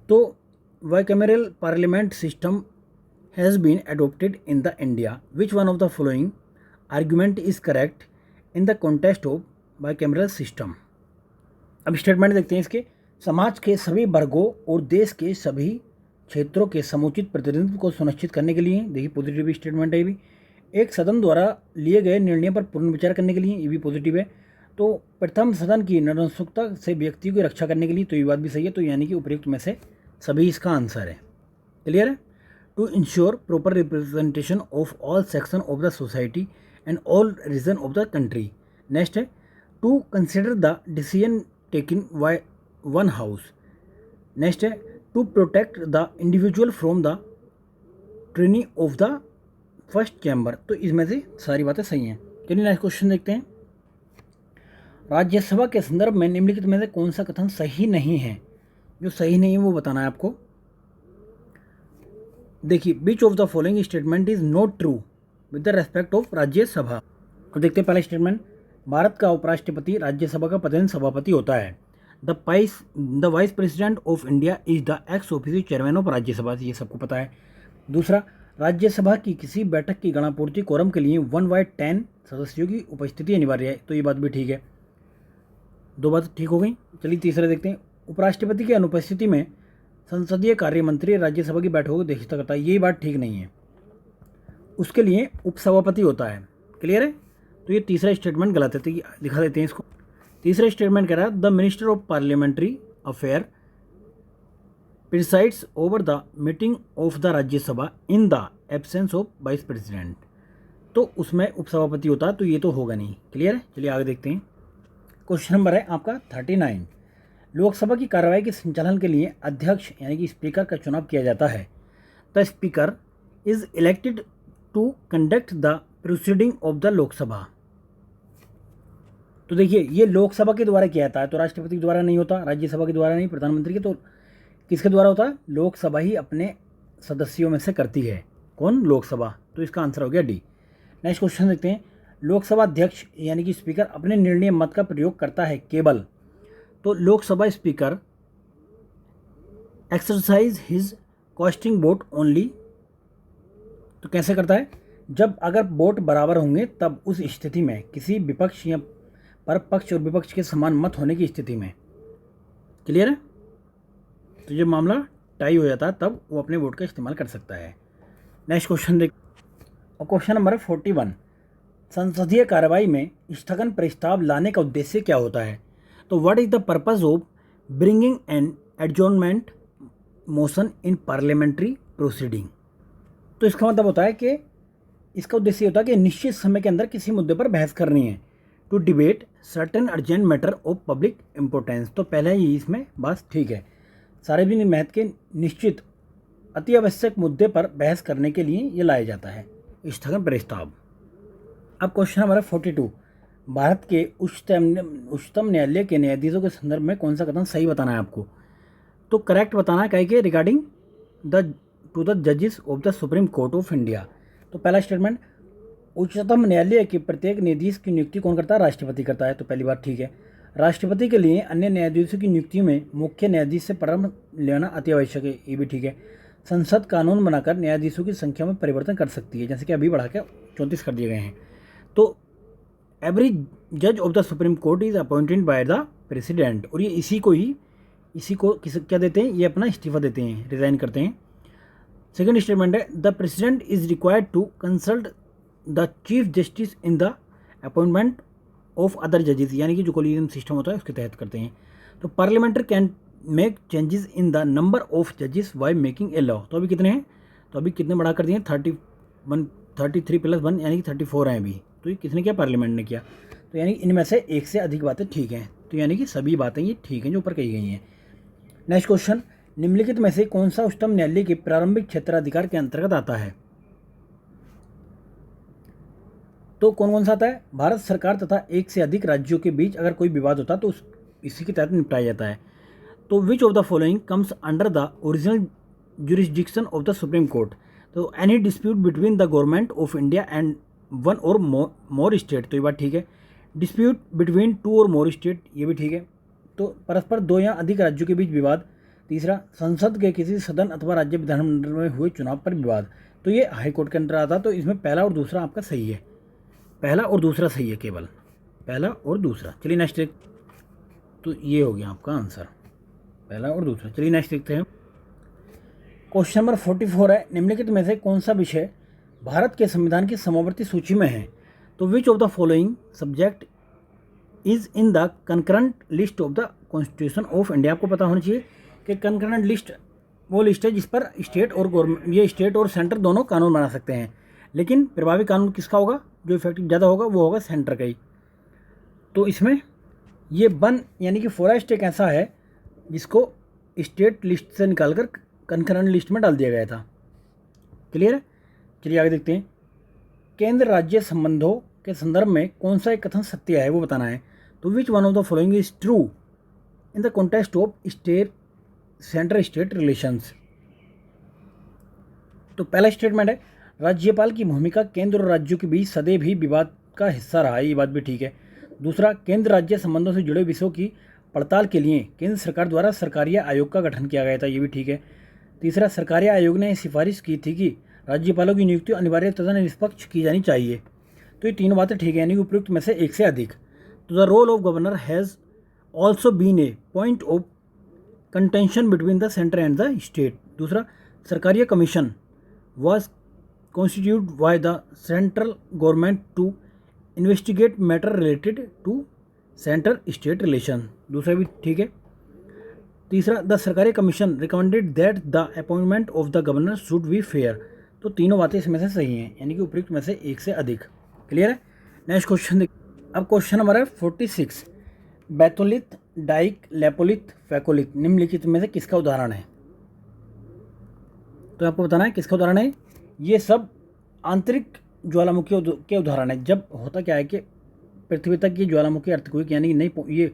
तो bicameral parliament system has been adopted in the India. Which one of the following argument is correct in the context of bicameral system? अब स्टेटमेंट देखते हैं इसके। समाज के सभी वर्गों और देश के सभी क्षेत्रों के समुचित प्रतिनिधित्व को सुनिश्चित करने के लिए, देखिए पॉजिटिव स्टेटमेंट है ये भी। एक सदन द्वारा लिए गए निर्णय पर पुनर्विचार करने के लिए, ये भी पॉजिटिव है। तो प्रथम सदन की नतमस्तकता से व्यक्ति की रक्षा करने के लिए, तो ये बात भी सही है। तो यानी कि उपयुक्त में से सभी इसका आंसर है। क्लियर है। To ensure proper representation of all section of the society and all region of the country. Next है to consider the decision taken by one house. Next है to protect the individual from the tyranny of the first chamber. तो इसमें से सारी बातें सही हैं। चलिए नेक्स्ट क्वेश्चन देखते हैं। राज्यसभा के संदर्भ में निम्नलिखित में से कौन सा कथन सही नहीं है? जो सही नहीं है वो बताना है आपको। देखिए, which of the following statement is not true with the respect of Rajya Sabha. तो देखते हैं पहला स्टेटमेंट। भारत का उपराष्ट्रपति राज्यसभा का पदेन सभापति होता है। The vice president of India is the x official chairman of Rajya Sabha. ये सबको पता है। दूसरा, राज्यसभा की किसी बैठक की गणनापूर्ति कोरम के लिए 1/10 सदस्यों की उपस्थिति अनिवार्य है। तो ये बात भी ठीक है, दो बात ठीक हो गई। चलिए तीसरा देखते हैं। उपराष्ट्रपति की अनुपस्थिति में संसदीय कार्य मंत्री राज्यसभा की बैठकों की अध्यक्षता करता है। ये बात ठीक नहीं है, उसके लिए उपसभापति होता है। क्लियर है। तो ये तीसरा स्टेटमेंट गलत है। तो दिखा देते हैं इसको। तीसरा स्टेटमेंट कह रहा है the minister of parliamentary affair presides over the meeting of the Rajya Sabha in the absence of vice president. तो उसमें उपसभापति होता है, तो ये तो होगा नहीं। क्लियर है। चलिए आगे देखते हैं। क्वेश्चन नंबर है आपका 39। लोकसभा की कार्रवाई के संचालन के लिए अध्यक्ष यानी कि स्पीकर का चुनाव किया जाता है। The speaker is elected to conduct the proceeding of the Lok Sabha. तो देखिए, ये लोकसभा के द्वारा किया जाता है, तो राष्ट्रपति के द्वारा नहीं होता, राज्यसभा के द्वारा नहीं, प्रधानमंत्री के। तो किसके द्वारा होता है? लोकसभा ही अपने सदस्यों में से करती है। कौन? लोकसभा। तो इसका आंसर हो गया डी। नेक्स्ट क्वेश्चन देखते हैं। लोकसभा अध्यक्ष यानी कि स्पीकर अपने निर्णय मत का प्रयोग करता है केवल। तो Lok Sabha speaker exercise his casting vote only. तो कैसे करता है? जब अगर वोट बराबर होंगे तब उस स्थिति में, किसी विपक्ष या पर पक्ष और विपक्ष के समान मत होने की स्थिति में। क्लियर है। तो जब मामला टाई हो जाता है तब वो अपने वोट का इस्तेमाल कर सकता है। नेक्स्ट क्वेश्चन देख। और क्वेश्चन नंबर 41। संसदीय कार्रवाई में स्थगन प्रस्ताव लाने का उद्देश्य क्या होता है? तो what is the purpose of bringing an adjournment motion in parliamentary proceeding? तो इसका मतलब होता है कि इसका उद्देश्य होता है कि निश्चित समय के अंदर किसी मुद्दे पर बहस करनी है। To debate certain urgent matter of public importance. तो पहले ही इसमें बात ठीक है। सार्वजनिक महत्व के निश्चित अति आवश्यक मुद्दे पर बहस करने के लिए ये लाया जाता है स्थगन प्रस्ताव। अब क्वेश्चन नंबर 42। भारत के उच्चतम न्यायालय के न्यायाधीशों के संदर्भ में कौन सा कथन सही बताना है आपको? तो करेक्ट बताना है, कहे कि रिगार्डिंग द टू द जजेस of the supreme court of India. तो पहला स्टेटमेंट, उच्चतम न्यायालय के प्रत्येक न्यायाधीश की नियुक्ति कौन करता है? राष्ट्रपति करता है। तो पहली बात ठीक है। राष्ट्रपति के लिए अन्य न्यायाधीशों की नियुक्ति में मुख्य न्यायाधीश से परामर्श लेना अति आवश्यक है। ये भी ठीक है। संसद कानून बनाकर न्यायाधीशों की संख्या में परिवर्तन कर सकती है, जैसे कि अभी बढ़ा के 34 कर दिए गए हैं। तो एवरी जज of the supreme court is appointed by the president, और ये इसी को क्या देते हैं? ये अपना इस्तीफा देते हैं, रिजाइन करते हैं। सेकेंड स्टेटमेंट है, the president is required to consult the chief justice in the appointment of other जजेस, यानी कि जो कोलिजियम सिस्टम होता है उसके तहत करते हैं। तो parliament can make changes in the number of जजेस बाय मेकिंग ए लॉ। तो अभी कितने हैं? तो अभी कितने बढ़ा कर दिए? 33 + 1 यानी कि 34 हैं अभी। तो ये किसने किया? पार्लियामेंट ने किया। तो यानी इनमें से एक से अधिक बातें ठीक हैं। तो यानी कि सभी बातें ये ठीक हैं जो ऊपर कही गई हैं। नेक्स्ट क्वेश्चन, निम्नलिखित में से कौन सा उच्चतम न्यायालय के प्रारंभिक क्षेत्राधिकार के अंतर्गत आता है? तो कौन कौन सा आता है? भारत सरकार तथा एक से अधिक राज्यों के बीच अगर कोई विवाद होता है तो इसी के तहत निपटाया जाता है। तो which of the following comes under the original jurisdiction of the supreme court? तो any dispute between the government of India and one or more state, तो ये बात ठीक है। डिस्प्यूट बिटवीन 2 और मोर स्टेट, ये भी ठीक है। तो परस्पर 2 या अधिक राज्यों के बीच विवाद। तीसरा, संसद के किसी सदन अथवा राज्य विधानमंडल में हुए चुनाव पर विवाद, तो ये हाई कोर्ट के अंदर आता। तो इसमें पहला और दूसरा आपका सही है, पहला और दूसरा सही है, केवल पहला और दूसरा। चलिए नेक्स्ट एक, तो ये हो गया आपका आंसर, पहला और दूसरा। चलिए नेक्स्ट देखते हैं। क्वेश्चन नंबर 44 है, निम्नलिखित में से कौन सा विषय भारत के संविधान की समवर्ती सूची में है? तो which of the following subject is in the concurrent list of the constitution of India? आपको पता होना चाहिए कि कंकरेंट लिस्ट वो लिस्ट है जिस पर स्टेट और गवर्नमेंट, ये स्टेट और सेंटर दोनों कानून बना सकते हैं, लेकिन प्रभावी कानून किसका होगा? जो इफेक्टिव ज़्यादा होगा वो होगा सेंटर का ही। तो इसमें ये वन यानी कि फॉरेस्ट एक ऐसा है जिसको स्टेट लिस्ट से निकालकर कंकरेंट लिस्ट में डाल दिया गया था। क्लियर है? चलिए आगे देखते हैं। केंद्र राज्य संबंधों के संदर्भ में कौन सा एक कथन सत्य है वो बताना है। तो which one of the following is true in the context of state centre state relations? तो पहला स्टेटमेंट है, राज्यपाल की भूमिका केंद्र और राज्यों के बीच सदैव ही विवाद का हिस्सा रहा है, ये बात भी ठीक है। दूसरा, केंद्र राज्य संबंधों से जुड़े विषयों की पड़ताल के लिए केंद्र सरकार द्वारा सरकारीय आयोग का गठन किया गया था, ये भी ठीक है। तीसरा, सरकारी आयोग ने सिफारिश की थी कि राज्यपालों की नियुक्ति अनिवार्य तथा निष्पक्ष की जानी चाहिए। तो ये तीनों बातें ठीक है, यानी उपयुक्त में से एक से अधिक। तो the role of governor has also been a point of contention between the centre and the state. दूसरा, Sarkaria commission was constitute by the central government to investigate matter related to centre state relation, दूसरा भी ठीक है। तीसरा, the Sarkaria commission recommended that the appointment of the governor should be fair. तो तीनों बातें इसमें से सही हैं, यानी कि उपयुक्त में से एक से अधिक। क्लियर है? नेक्स्ट क्वेश्चन देख। अब क्वेश्चन नंबर है 46, बैथोलिथ, डाइक, लेपोलिथ, फैकोलिथ निम्नलिखित में से किसका उदाहरण है? तो आपको बताना है किसका उदाहरण है। ये सब आंतरिक ज्वालामुखी के उदाहरण है। जब होता क्या है कि पृथ्वी तक ये ज्वालामुखी अर्थक्वेक यानी कि नहीं ये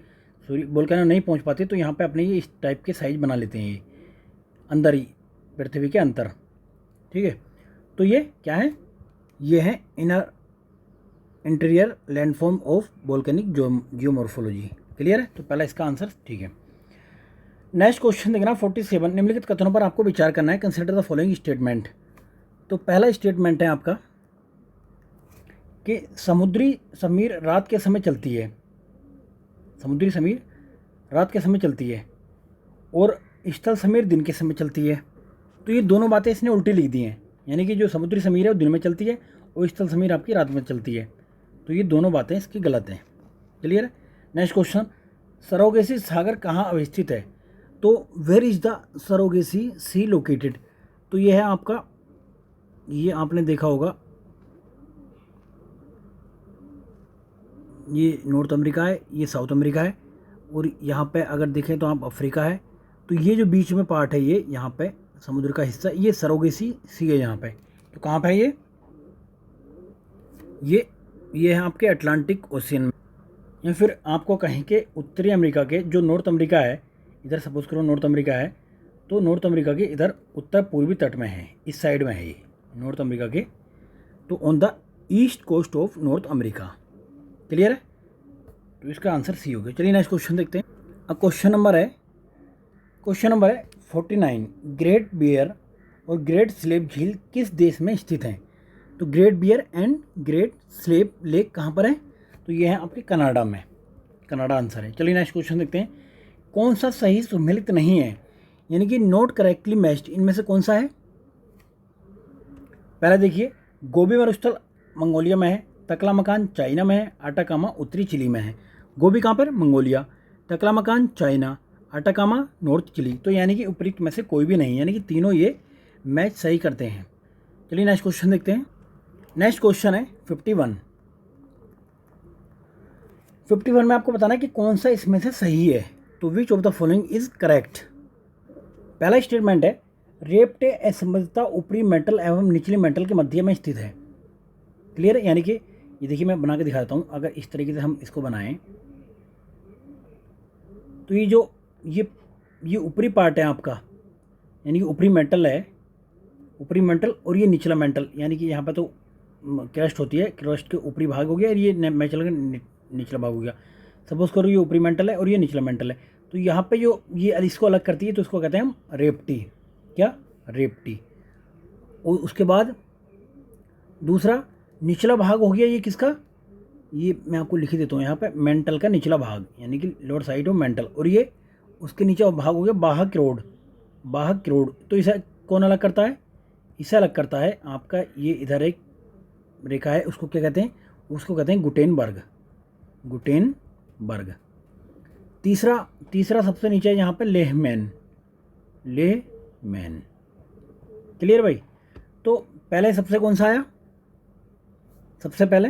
सूर्य वोल्केनो नहीं पहुंच पाते, तो यहाँ पे अपने ये इस टाइप के साइज बना लेते हैं, ये अंदर ही पृथ्वी के अंदर। ठीक है, तो ये क्या है? ये है inner interior landform of volcanic geomorphology. Clear है? तो पहला इसका आंसर ठीक है। नेक्स्ट क्वेश्चन देखना 47, निम्नलिखित कथनों पर आपको विचार करना है। Consider the following statement. तो पहला स्टेटमेंट है आपका कि समुद्री समीर रात के समय चलती है, समुद्री समीर रात के समय चलती है और स्थल समीर दिन के समय चलती है। तो ये दोनों बातें इसने उल्टी लिख दी हैं, यानी कि जो समुद्री समीर है वो दिन में चलती है और स्थल समीर आपकी रात में चलती है। तो ये दोनों बातें इसकी गलत हैं। क्लियर है? नेक्स्ट क्वेश्चन, सरोगेसी सागर कहाँ अवस्थित है? तो where is the Sargasso sea located? तो ये है आपका, ये आपने देखा होगा, ये नॉर्थ अमेरिका है, ये साउथ अमेरिका है, और यहाँ पे अगर देखें तो आप अफ्रीका है। तो ये जो बीच में पार्ट है ये यहाँ पे समुद्र का हिस्सा, ये सरोगेसी सी है यहाँ पे। तो कहाँ पे है ये है आपके अटलांटिक ओशियन में, या फिर आपको कहें कि उत्तरी अमेरिका के जो नॉर्थ अमेरिका है, इधर सपोज करो नॉर्थ अमेरिका है, तो नॉर्थ अमेरिका के इधर उत्तर पूर्वी तट में है, इस साइड में है ये नॉर्थ अमेरिका के। तो on the east coast of North America. Clear है? तो इसका आंसर सी हो गया। चलिए नेक्स्ट क्वेश्चन देखते हैं। अब क्वेश्चन नंबर है 49। ग्रेट बियर और ग्रेट स्लेव झील किस देश में स्थित हैं? तो Great Bear and Great Slave Lake कहाँ पर है? तो ये है आपके कनाडा में। कनाडा आंसर है। चलिए नेक्स्ट क्वेश्चन देखते हैं। कौन सा सही सुमेलित नहीं है, यानी कि नॉट करेक्टली मैच्ड, इनमें से कौन सा है? पहला देखिए, गोबी मरुस्थल मंगोलिया में है, तकलामकान चाइना में है, अटाकामा उत्तरी चिली में है। गोबी कहाँ पर? Mongolia. Taklamakan China, Atacama north Chile. तो यानी कि उपयुक्त में से कोई भी नहीं, यानी कि तीनों ये मैच सही करते हैं। चलिए नेक्स्ट क्वेश्चन देखते हैं। नेक्स्ट क्वेश्चन है 51। 51 में आपको बताना है कि कौन सा इसमें से सही है। तो which of the following is correct? पहला स्टेटमेंट है रेप्टे असंबद्धता ऊपरी मेंटल एवं निचले मेंटल के मध्य में स्थित है। क्लियर है? यानी कि ये देखिए मैं बना के दिखाता हूँ। अगर इस तरीके से हम इसको बनाएं तो ये जो ये ऊपरी पार्ट है आपका, यानी कि ऊपरी मेंटल है, ऊपरी मेंटल, और ये निचला मेंटल, यानी कि यहाँ पे तो क्रस्ट होती है, क्रस्ट के ऊपरी भाग हो गया और ये मेंटल का निचला भाग हो गया। सपोज करो ये ऊपरी मेंटल है और ये निचला मेंटल है, तो यहाँ पे जो ये इसको अलग करती है तो इसको कहते हैं हम रेप्टी। क्या? रेप्टी। और उसके बाद दूसरा निचला भाग हो गया ये किसका? ये मैं आपको लिख देता हूँ यहाँ पे, मेंटल का निचला भाग, यानी कि लोअर साइड ऑफ मेंटल, और ये उसके नीचे भाग हो गया बाहक क्रोड। बाहक क्रोड, तो इसे कौन अलग करता है? इसे अलग करता है आपका ये इधर एक रेखा है, उसको क्या कहते हैं? उसको कहते हैं गुटेनबर्ग। गुटेनबर्ग। तीसरा सबसे नीचे है यहाँ पे लेहमैन। लेहमैन। क्लियर भाई? तो पहले सबसे कौन सा आया? सबसे पहले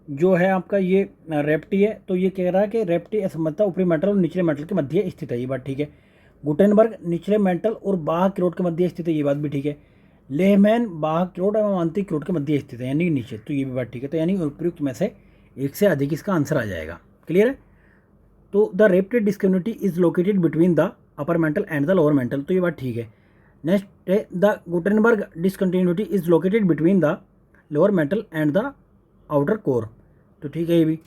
जो है आपका ये रेप्टी है, तो ये कह रहा है कि रेप्टी असमता ऊपरी मेंटल और निचले मेंटल के मध्य स्थित है, ये बात ठीक है। गुटेनबर्ग निचले मेंटल और बाह्य क्रोड के मध्य स्थित है, ये बात भी ठीक है। लेहमैन बाह्य क्रोड एवं आंतरिक क्रोड के मध्य स्थित है, यानी नीचे, तो ये भी बात ठीक है। तो यानी उपयुक्त में से एक से अधिक इसका आंसर आ जाएगा। क्लियर है? तो the Repetti discontinuity is located between the upper mantle and the lower mantle, तो ये बात ठीक है। नेक्स्ट है the Gutenberg discontinuity is located between the lower mantle and the outer core, तो ठीक है ये भी।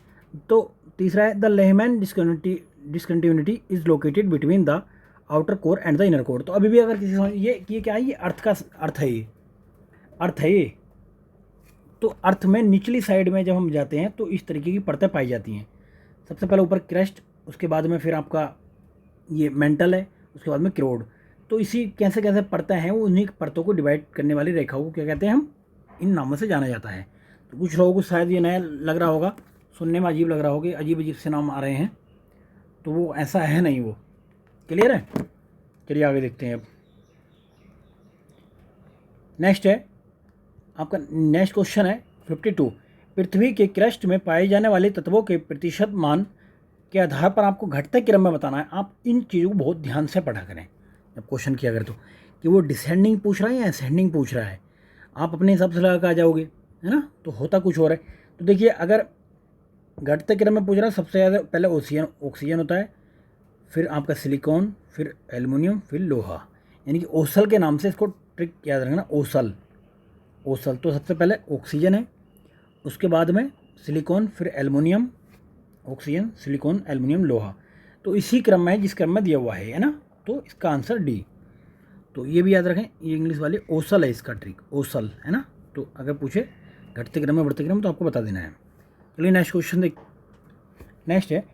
तो तीसरा है the Lehmann discontinuity is located between the outer core and the inner core. तो अभी भी अगर किसी ये क्या है, ये अर्थ का अर्थ है, ये अर्थ है ये। तो अर्थ में निचली साइड में जब हम जाते हैं तो इस तरीके की परतें पाई जाती हैं। सबसे पहले ऊपर क्रस्ट, उसके बाद में फिर आपका ये मेंटल है, उसके बाद में क्रोड। तो इसी कैसे कैसे परतें हैं, वो उन्हीं परतों को डिवाइड करने वाली रेखाओं को क्या कहते हैं? हम इन नामों से जाना जाता है। तो कुछ लोगों को शायद ये नया लग रहा होगा, सुनने में अजीब लग रहा होगा, अजीब अजीब से नाम आ रहे हैं, तो वो ऐसा है नहीं वो। क्लियर है? चलिए आगे देखते हैं। अब नेक्स्ट है आपका, नेक्स्ट क्वेश्चन है 52। पृथ्वी के क्रस्ट में पाए जाने वाले तत्वों के प्रतिशत मान के आधार पर आपको घटते क्रम में बताना है। आप इन चीज़ों को बहुत ध्यान से पढ़ा करें जब क्वेश्चन किया करें, तो कि वो डिसेंडिंग पूछ रहा है या असेंडिंग पूछ रहा है, आप अपने हिसाब से लगा के आ जाओगे, है ना? तो होता कुछ और है। तो देखिए, अगर घटते क्रम में पूछ रहा है, सबसे ज़्यादा पहले ऑक्सीजन होता है, फिर आपका सिलिकॉन, फिर एल्युमिनियम, फिर लोहा, यानी कि ओसल के नाम से इसको ट्रिक याद रखना। ओसल तो सबसे पहले ऑक्सीजन है, उसके बाद में सिलिकॉन, फिर एल्युमिनियम, ऑक्सीजन, सिलिकॉन, एल्युमिनियम, लोहा। तो इसी क्रम में है जिस क्रम में दिया हुआ है ना? तो इसका आंसर डी। तो ये भी याद रखें, ये इंग्लिश वाली ओसल है इसका ट्रिक, ओसल, है ना? तो अगर पूछे घटते क्रम में बढ़ते क्रम तो आपको बता देना है। चलिए नेक्स्ट क्वेश्चन देख। नेक्स्ट है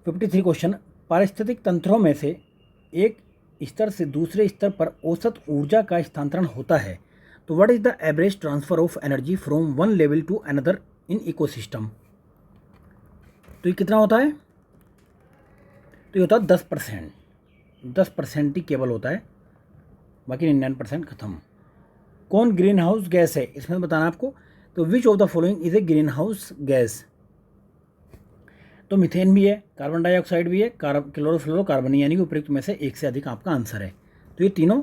53 क्वेश्चन। पारिस्थितिक तंत्रों में से एक स्तर से दूसरे स्तर पर औसत ऊर्जा का स्थानांतरण होता है, तो what is the average transfer of energy from one level to another in ecosystem? तो ये कितना होता है? तो ये होता है 10%। 10% ही केवल होता है, बाकी 99% खत्म। कौन ग्रीन हाउस गैस है, इसमें बताना आपको। तो which of the following is a green house gas? तो मीथेन भी है, कार्बन डाइऑक्साइड भी है, क्लोरोफ्लोरोकार्बन, यानी कि उपयुक्त में से एक से अधिक आपका आंसर है। तो ये तीनों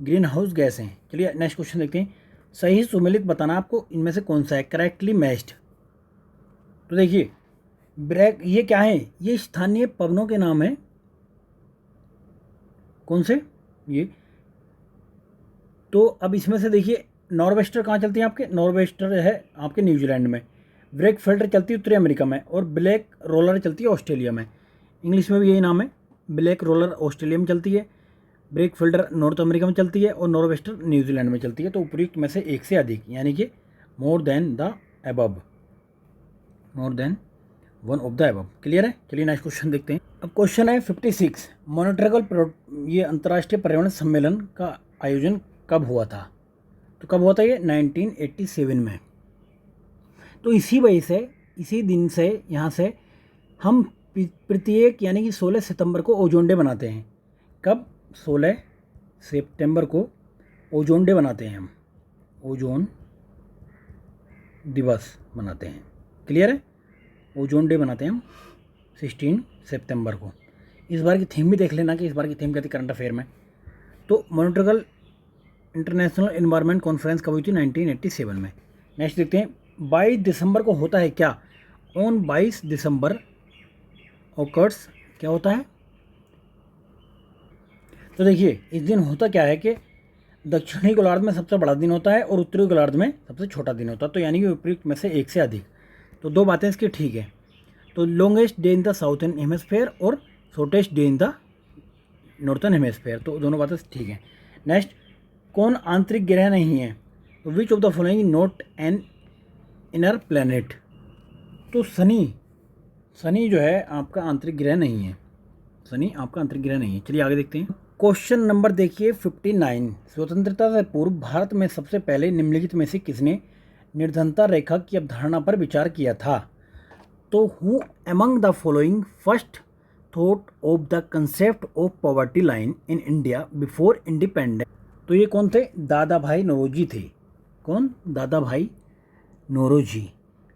ग्रीन हाउस गैस हैं। चलिए नेक्स्ट क्वेश्चन देखते हैं। सही सुमेलित बताना आपको इनमें से कौन सा है करेक्टली मैच्ड। तो देखिए ब्रैक, ये क्या है? ये स्थानीय पवनों के नाम है। कौन से? ये। तो अब इसमें से देखिए नॉर्वेस्टर कहाँ चलती है आपके? नॉर्वेस्टर है आपके न्यूजीलैंड में। ब्रेक फिल्टर चलती है उत्तरी अमेरिका में, और ब्लैक रोलर चलती है ऑस्ट्रेलिया में। इंग्लिश में भी यही नाम है। ब्लैक रोलर ऑस्ट्रेलिया में चलती है, ब्रेक फिल्टर नॉर्थ अमेरिका में चलती है, और नॉर्वेस्टर न्यूजीलैंड में चलती है। तो उपयुक्त में से एक से अधिक, यानी कि more than the above, more than one of the above. Clear है? चलिए नेक्स्ट क्वेश्चन देखते हैं। अब क्वेश्चन है 56, मॉन्ट्रियल ये अंतर्राष्ट्रीय पर्यावरण सम्मेलन का आयोजन कब हुआ था? तो कब हुआ था ये? 1987 में। तो इसी वजह से, इसी दिन से, यहाँ से हम प्रत्येक यानी कि 16 सितंबर को ओजोन डे मनाते हैं। कब? 16 सितंबर को ओजोन डे मनाते हैं हम, ओजोन दिवस मनाते हैं। क्लियर है? ओजोन डे मनाते हैं हम 16 सितंबर को। इस बार की थीम भी देख लेना कि इस बार की थीम क्या थी करंट अफेयर में। तो मॉन्ट्रियल इंटरनेशनल एनवायरनमेंट कॉन्फ्रेंस कब हुई थी? 1987 में। नेक्स्ट देखते हैं, 22 दिसंबर को होता है क्या? ऑन 22 दिसंबर ऑकर्स, क्या होता है? तो देखिए, इस दिन होता क्या है कि दक्षिणी गोलार्ध में सबसे बड़ा दिन होता है और उत्तरी गोलार्ध में सबसे छोटा दिन होता है। तो यानी कि उपयुक्त में से एक से अधिक। तो दो बातें इसकी ठीक है। तो longest day in the southern hemisphere और shortest day in the northern hemisphere, तो दोनों बातें ठीक हैं। नेक्स्ट, कौन आंतरिक ग्रह नहीं है? तो which of the following not an inner planet? तो शनि जो है आपका आंतरिक ग्रह नहीं है, शनि आपका आंतरिक ग्रह नहीं है। चलिए आगे देखते हैं। क्वेश्चन नंबर देखिए 59, स्वतंत्रता से पूर्व भारत में सबसे पहले निम्नलिखित में से किसने निर्धनता रेखा की अवधारणा पर विचार किया था? तो who among the following first thought of the concept of poverty line in India before independence? तो ये कौन थे? दादा भाई नौरोजी थे। कौन? दादा भाई नौरोजी।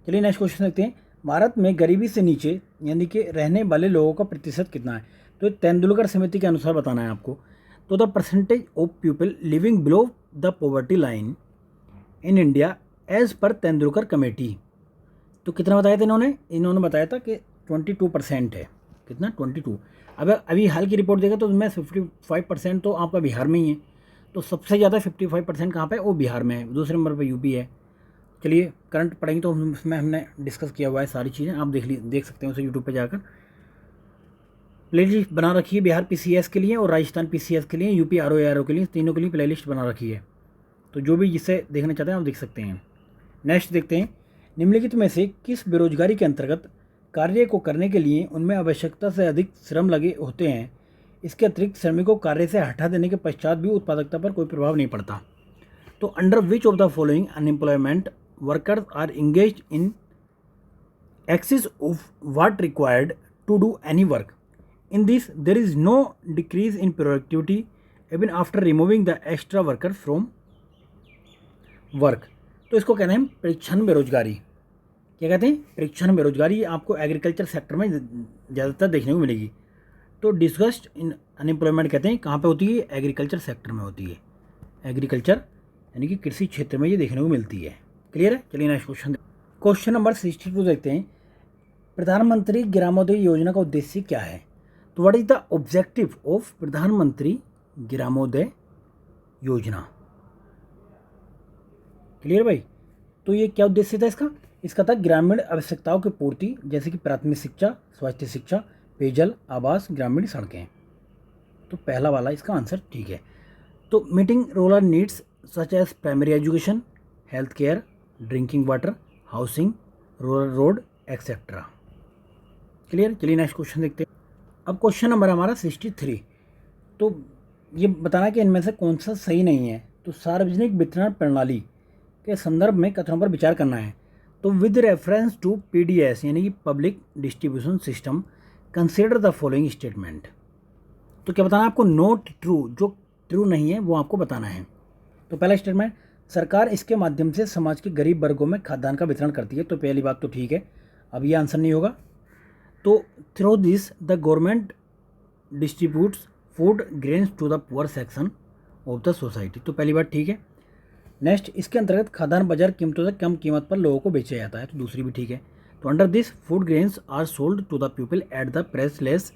चलिए नेक्स्ट क्वेश्चन देखते हैं। भारत में गरीबी से नीचे यानी कि रहने वाले लोगों का प्रतिशत कितना है? तो तेंदुलकर समिति के अनुसार बताना है आपको। तो the percentage of people living below the poverty line in India as per Tendulkar committee, तो कितना बताया था इन्होंने बताया था कि 22% है। कितना? 22। अब अभी हाल की रिपोर्ट देखा तो उसमें 55% तो आपका बिहार में ही है। तो सबसे ज़्यादा 55% कहाँ पे? वो बिहार में है। दूसरे नंबर पे यूपी है। चलिए करंट पढ़ेंगे तो उसमें हमने डिस्कस किया हुआ है सारी चीज़ें, आप देख सकते हैं उसे यूट्यूब पे जाकर। प्लेलिस्ट बना रखी है बिहार पीसीएस के लिए और राजस्थान पीसीएस के लिए, यूपी आरओ के लिए, तीनों के लिए प्लेलिस्ट बना रखी है। तो जो भी जिसे देखना चाहते हैं आप देख सकते हैं। नेक्स्ट देखते हैं, निम्नलिखित में से किस बेरोजगारी के अंतर्गत कार्य को करने के लिए उनमें आवश्यकता से अधिक श्रम लगे होते हैं? इसके अतिरिक्त श्रमिकों को कार्य से हटा देने के पश्चात भी उत्पादकता पर कोई प्रभाव नहीं पड़ता। तो under which of the following unemployment workers are engaged in excess of what required to do any work? In this there is no decrease in productivity even after removing the extra worker from work. तो इसको कहते हैं परिच्छन बेरोजगारी। क्या कहते हैं? परिच्छन बेरोजगारी। आपको एग्रीकल्चर सेक्टर में ज़्यादातर देखने को मिलेगी। तो डिस्गस्ट इन अनएम्प्लॉयमेंट कहते हैं कहाँ पे होती है? एग्रीकल्चर सेक्टर में होती है। एग्रीकल्चर यानी कि कृषि क्षेत्र में ये देखने को मिलती है। क्लियर है? चलिए नेक्स्ट क्वेश्चन। क्वेश्चन नंबर 62 देखते हैं, प्रधानमंत्री ग्रामोदय योजना का उद्देश्य क्या है? तो what is the objective of प्रधानमंत्री ग्रामोदय योजना? क्लियर भाई? तो ये क्या उद्देश्य था इसका? इसका था ग्रामीण आवश्यकताओं की पूर्ति, जैसे कि प्राथमिक शिक्षा, स्वास्थ्य शिक्षा, पेयजल, आवास, ग्रामीण सड़कें। तो पहला वाला इसका आंसर ठीक है। तो meeting rural needs such as primary education, health care, drinking water, housing, rural road etcetera. Clear? चलिए नेक्स्ट क्वेश्चन देखते हैं। अब क्वेश्चन नंबर हमारा 63। तो ये बताना कि इनमें से कौन सा सही नहीं है। तो सार्वजनिक वितरण प्रणाली के संदर्भ में कथनों पर विचार करना है। तो विद रेफरेंस टू पीडीएस यानी कि public distribution system consider the following statement. तो क्या बताना है आपको? नोट ट्रू, जो ट्रू नहीं है वो आपको बताना है। तो पहला स्टेटमेंट, सरकार इसके माध्यम से समाज के गरीब वर्गों में खाद्यान्न का वितरण करती है। तो पहली बात तो ठीक है, अब ये आंसर नहीं होगा। तो through this the government distributes food grains to the poor section of the society. तो पहली बात ठीक है। नेक्स्ट, इसके अंतर्गत खाद्यान्न बाजार कीमतों से कम कीमत पर लोगों को बेचा जाता है। तो दूसरी भी ठीक है। तो under this food grains are sold to the people at the price less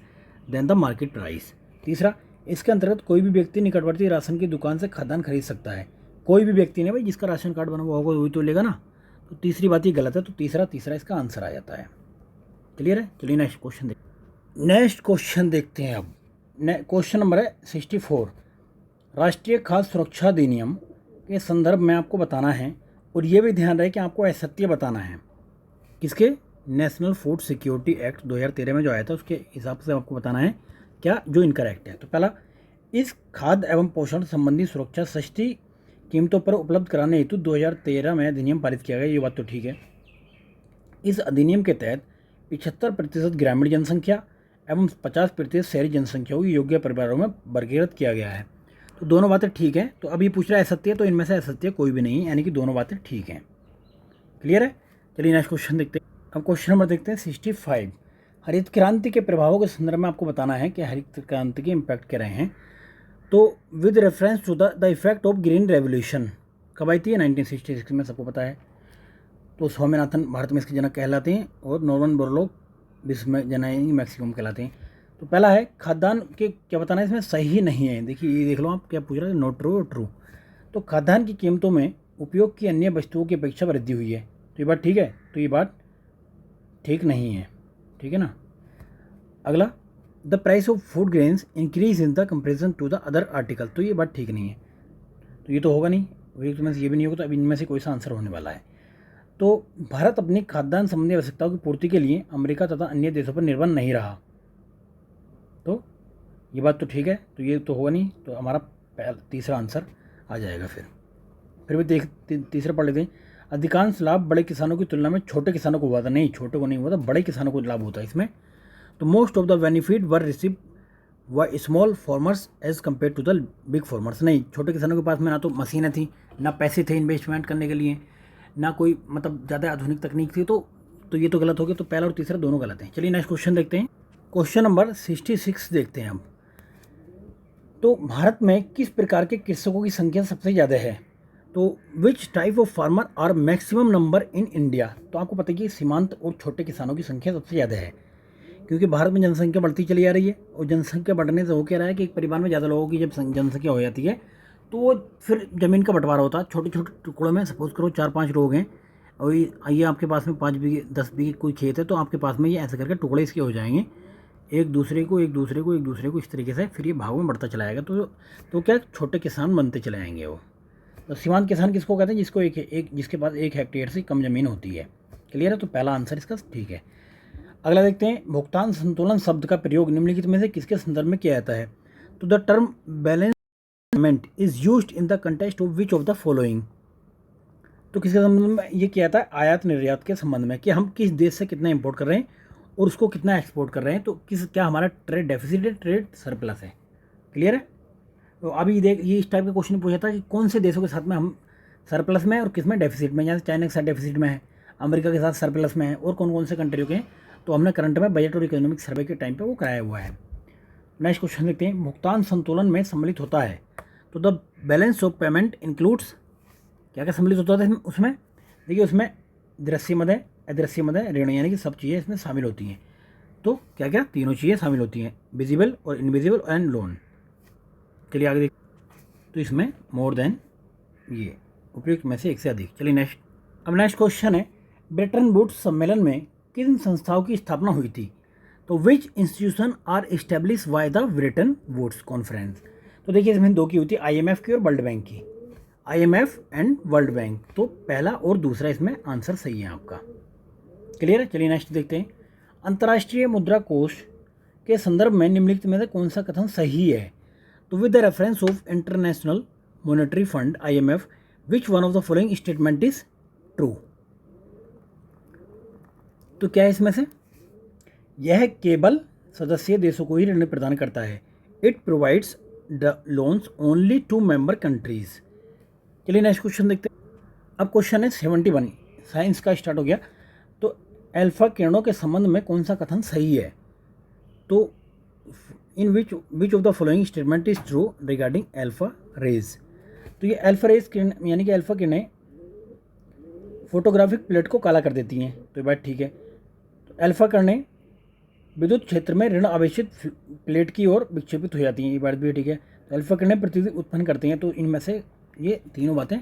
than the market price. तीसरा, इसके अंतर्गत कोई भी व्यक्ति निकटवर्ती राशन की दुकान से खाद्यान्न खरीद सकता है। कोई भी व्यक्ति ने भाई जिसका राशन कार्ड बना हुआ होगा वही तो लेगा ना। तो तीसरी बात ये गलत है, तो तीसरा इसका आंसर आ जाता है। क्लियर है। चलिए नेक्स्ट क्वेश्चन देखते हैं अब। क्वेश्चन नंबर है 64। राष्ट्रीय खाद्य सुरक्षा अधिनियम के संदर्भ में आपको बताना है, और ये भी ध्यान रहे कि आपको असत्य बताना है। किसके? नेशनल फूड सिक्योरिटी एक्ट 2013 में जो आया था उसके हिसाब से आपको बताना है क्या जो इनकरेक्ट है। तो पहला, इस खाद्य एवं पोषण संबंधी सुरक्षा सस्ती कीमतों पर उपलब्ध कराने हेतु 2013 में अधिनियम पारित किया गया। ये बात तो ठीक है। इस अधिनियम के तहत 75% ग्रामीण जनसंख्या एवं 50% शहरी जनसंख्या को योग्य परिवारों में वर्गीकृत किया गया है। तो दोनों बातें ठीक हैं। तो अभी पूछ रहा है असत्य, तो इनमें से असत्य कोई भी नहीं, यानी कि दोनों बातें ठीक हैं। क्लियर है। चलिए नेक्स्ट क्वेश्चन देखते हैं। अब क्वेश्चन नंबर देखते हैं 65। हरित क्रांति के प्रभावों के संदर्भ में आपको बताना है कि हरित क्रांति के इम्पैक्ट क्या रहे हैं। तो with reference to the effect of green revolution कब आई थी? 1966 में, सबको पता है। तो स्वामीनाथन भारत में इसके जनक कहलाते हैं, और नॉर्मन बोरलॉग विश्व में जनक मैक्सिको में कहलाते हैं। तो पहला है खाद्यान्न के क्या बताना है इसमें सही नहीं है। देखिए ये देख लो आप क्या पूछ रहे हैं, नॉट ट्रू और ट्रू। तो खाद्यान्न की कीमतों में उपयोग की अन्य वस्तुओं की अपेक्षा वृद्धि हुई है। तो ये बात ठीक है, तो ये बात ठीक नहीं है। ठीक है ना। अगला, the price of food grains increase in the comparison to the other article. तो ये बात ठीक नहीं है, तो ये तो होगा नहीं, एक में से ये भी नहीं होगा। तो अब इनमें से कोई सा आंसर होने वाला है। तो भारत अपनी खाद्यान्न संबंधी आवश्यकताओं की पूर्ति के लिए अमेरिका तथा अन्य देशों पर निर्भर नहीं रहा। तो ये बात तो ठीक है, तो ये तो होगा नहीं, तो हमारा तीसरा आंसर आ जाएगा। फिर भी तीसरा पढ़ लेते हैं। अधिकांश लाभ बड़े किसानों की तुलना में छोटे किसानों को हुआ था। नहीं, छोटे को नहीं हुआ था, बड़े किसानों को लाभ होता है इसमें। तो most of the benefit were receive by small farmers as compare to the big farmers. नहीं, छोटे किसानों के पास में ना तो मशीनें थी, ना पैसे थे इन्वेस्टमेंट करने के लिए, ना कोई मतलब ज़्यादा आधुनिक तकनीक थी। तो ये तो गलत हो गया। तो पहला और तीसरा दोनों गलत हैं। चलिए नेक्स्ट क्वेश्चन देखते हैं। क्वेश्चन नंबर 66 देखते हैं अब। तो भारत में किस प्रकार के कृषकों की संख्या सबसे ज़्यादा है? तो which type of farmer are maximum number in India. तो आपको पता है कि सीमांत और छोटे किसानों की संख्या सबसे ज़्यादा है, क्योंकि भारत में जनसंख्या बढ़ती चली आ रही है, और जनसंख्या बढ़ने से हो क्या रहा है कि एक परिवार में ज़्यादा लोगों की जब जनसंख्या हो जाती है तो वो फिर ज़मीन का बंटवारा होता है छोटे छोटे टुकड़ों में। सपोज करो 4-5 लोग हैं, और ये आपके पास में 5 बीघे 10 बीघे कोई खेत है, तो आपके पास में ये ऐसे करके टुकड़े इसके हो जाएंगे, एक दूसरे को इस तरीके से फिर ये भाव में बढ़ता चला जाएगा। तो क्या छोटे किसान बनते चले जाएंगे वो। तो सीमांत किसान किसको कहते हैं? जिसको जिसके पास 1 हेक्टेयर से कम ज़मीन होती है। क्लियर है। तो पहला आंसर इसका ठीक है। अगला देखते हैं। भुगतान संतुलन शब्द का प्रयोग निम्नलिखित में से किसके संदर्भ में किया जाता है? तो the term balance payment is used in the context of which of the following. तो किसके संबंध में ये किया जाता है? आयात निर्यात के संबंध में, कि हम किस देश से कितना इंपोर्ट कर रहे हैं और उसको कितना एक्सपोर्ट कर रहे हैं। तो क्या हमारा ट्रेड डेफिसिट है, ट्रेड सरप्लस है। क्लियर है। तो अभी ये इस टाइप का क्वेश्चन पूछा था कि कौन से देशों के साथ में हम सरप्लस में है और किस में डेफिसिट में। जैसे चाइना के साथ डेफिसिट में है, अमेरिका के साथ सरप्लस में है, और कौन कौन से कंट्रियों के हैं। तो हमने करंट में बजट और इकोनॉमिक सर्वे के टाइम पे वो कराया हुआ है। नेक्स्ट क्वेश्चन देखते हैं। भुगतान संतुलन में सम्मिलित होता है। तो the balance of payment includes, क्या क्या सम्मिलित होता है उसमें? देखिए उसमें दृश्य मद है, अदृश्य मद है, ऋण, यानी कि सब चीज़ें इसमें शामिल होती हैं। तो क्या क्या? तीनों चीज़ें शामिल होती हैं, विजिबल और इनविजिबल एंड लोन। चलिए आगे देख। तो इसमें मोर देन ये उपयुक्त में से एक से अधिक। चलिए नेक्स्ट। अब नेक्स्ट क्वेश्चन है। ब्रेटन वुड्स सम्मेलन में किन संस्थाओं की स्थापना हुई थी? तो which institution are establish by the Bretton Woods conference. तो देखिए इसमें 2 की होती है, IMF की और वर्ल्ड बैंक की। IMF and world bank. तो पहला और दूसरा इसमें आंसर सही है आपका। क्लियर है। चलिए नेक्स्ट देखते हैं। अंतर्राष्ट्रीय मुद्रा कोष के संदर्भ में निम्नलिखित में से कौन सा कथन सही है? तो with the reference of international monetary fund IMF which one of the following statement is true. तो क्या है इसमें से? यह केवल सदस्य देशों को ही ऋण प्रदान करता है। It provides the loans only to member countries. चलिए नेक्स्ट क्वेश्चन देखते हैं। अब क्वेश्चन है 71, साइंस का स्टार्ट हो गया। तो अल्फा किरणों के संबंध में कौन सा कथन सही है? तो in which of the following statement is true regarding alpha rays. तो ये अल्फा रेज किरण, यानी कि अल्फा किरणें फोटोग्राफिक प्लेट को काला कर देती हैं। तो ये बात ठीक है। तो अल्फा किरणें विद्युत क्षेत्र में ऋण आवेशित प्लेट की ओर विक्षेपित हो जाती हैं। ये बात भी ठीक है। तो अल्फा किरणें प्रतिध्वनि उत्पन्न करती हैं। तो इनमें से ये तीनों बातें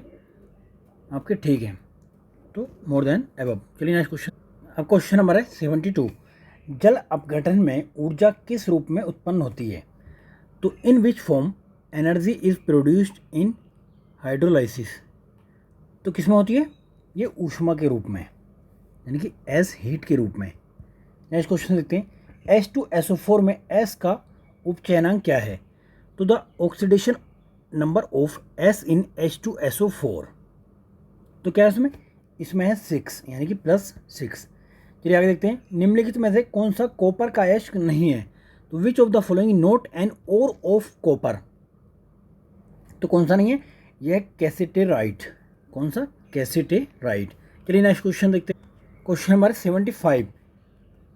आपके ठीक हैं, तो मोर देन एबव। चलिए नेक्स्ट क्वेश्चन। अब क्वेश्चन नंबर है 72। जल अपघटन में ऊर्जा किस रूप में उत्पन्न होती है? तो in which form energy is produced in hydrolysis. तो किस में होती है? ये ऊष्मा के रूप में, यानी कि एज हीट के रूप में। नेक्स्ट क्वेश्चन देखते हैं। H2SO4 में S का उपचयनांक क्या है? तो the oxidation number of S in H2SO4। तो क्या है इसमें? इसमें है 6, यानी कि +6। चलिए आगे देखते हैं। निम्नलिखित में से कौन सा कॉपर का अयस्क नहीं है? तो which of the following not an ore of copper. तो कौन सा नहीं है? यह कैसेटेराइट। कौन सा? कैसेटेराइट। चलिए नेक्स्ट क्वेश्चन देखते हैं। Question number 75।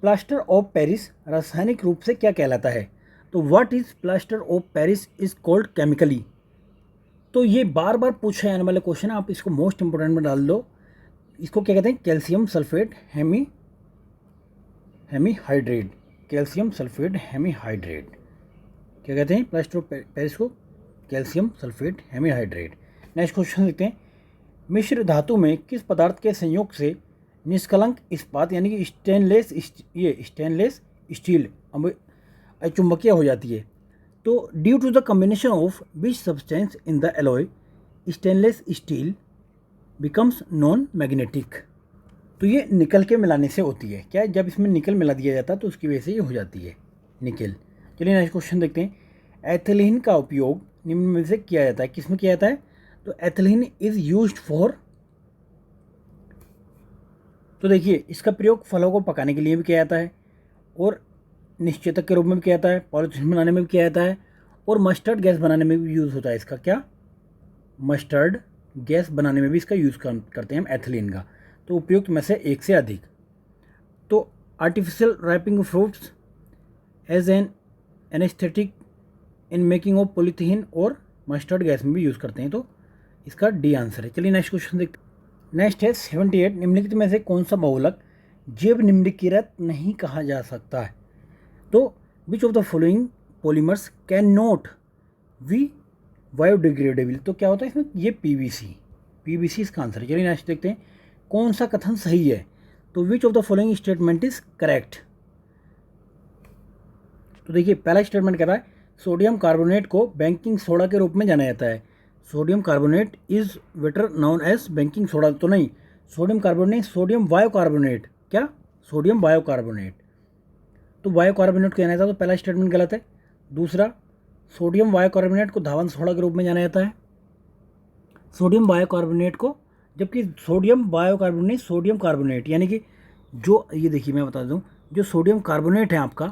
Plaster of Paris रासायनिक रूप से क्या कहलाता है? तो what is plaster of Paris is called chemically. तो ये बार बार पूछा जाने वाला क्वेश्चन है, आप इसको मोस्ट इंपोर्टेंट में डाल दो। इसको क्या कहते हैं? Calcium sulphate hemihydrate. Calcium sulphate hemihydrate. क्या कहते हैं प्लास्टर ऑफ पेरिस को? Calcium sulphate hemihydrate. Next question देखते हैं। मिश्र धातु में किस पदार्थ के संयोग से निष्कलंक इस्पात यानी कि स्टेनलेस स्टील अचुंबकीय हो जाती है? तो due to the combination of which substance in the alloy stainless steel becomes non magnetic. तो ये निकल के मिलाने से होती है। क्या? जब इसमें निकल मिला दिया जाता है तो उसकी वजह से ये हो जाती है निकल। चलिए नेक्स्ट क्वेश्चन देखते हैं। एथिलीन का उपयोग निम्न में से किया जाता है? किस में किया जाता है? तो एथिलीन इज यूज्ड फॉर। तो देखिए इसका प्रयोग फलों को पकाने के लिए भी किया जाता है, और निश्चेतक के रूप में भी किया जाता है, पॉलिथीन बनाने में भी किया जाता है, और मस्टर्ड गैस बनाने में भी यूज़ होता है इसका। क्या? मस्टर्ड गैस बनाने में भी इसका यूज़ करते हैं हम एथिलीन का। तो उपयुक्त में से एक से अधिक। तो artificial ripening fruits as an anaesthetic in making of polythene और मस्टर्ड गैस में भी यूज़ करते हैं। तो इसका डी आंसर है। चलिए नेक्स्ट क्वेश्चन देखते हैं। नेक्स्ट है 78। निम्नलिखित में से कौन सा बहुलक जैव निम्नलिखित नहीं कहा जा सकता है? तो which of the following polymers can not be biodegradable. तो क्या होता है इसमें? ये पीवीसी इसका आंसर है। चलिए नेक्स्ट देखते हैं। कौन सा कथन सही है? तो which of the following statement is correct. तो देखिए पहला स्टेटमेंट कहता है सोडियम कार्बोनेट को बेकिंग सोडा के रूप में जाना जाता है। Sodium carbonate is better known as baking soda. तो नहीं, सोडियम कार्बोनेट, सोडियम बायोकार्बोनेट। क्या? Sodium bicarbonate. तो बायोकार्बोनेट को जाना जाता है, तो पहला स्टेटमेंट गलत है। दूसरा, सोडियम बायोकार्बोनेट को धावन सोडा के रूप में जाना जाता है, सोडियम बायोकार्बोनेट को, जबकि सोडियम कार्बोनेट यानी कि जो ये देखिए मैं बता दूं, जो सोडियम कार्बोनेट है आपका,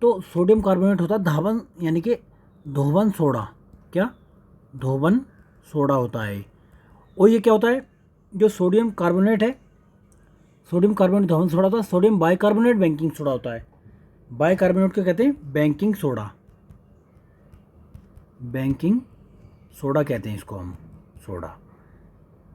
तो सोडियम कार्बोनेट होता है धावन यानी कि धोवन सोडा। क्या? धोवन सोडा होता है। और ये क्या होता है? जो सोडियम कार्बोनेट है, सोडियम कार्बोनेट धोवन सोडा होता है। सोडियम बाइकार्बोनेट बेकिंग सोडा होता है। बाइकार्बोनेट को कहते हैं बेकिंग सोडा। बेकिंग सोडा कहते हैं इसको हम, सोडा।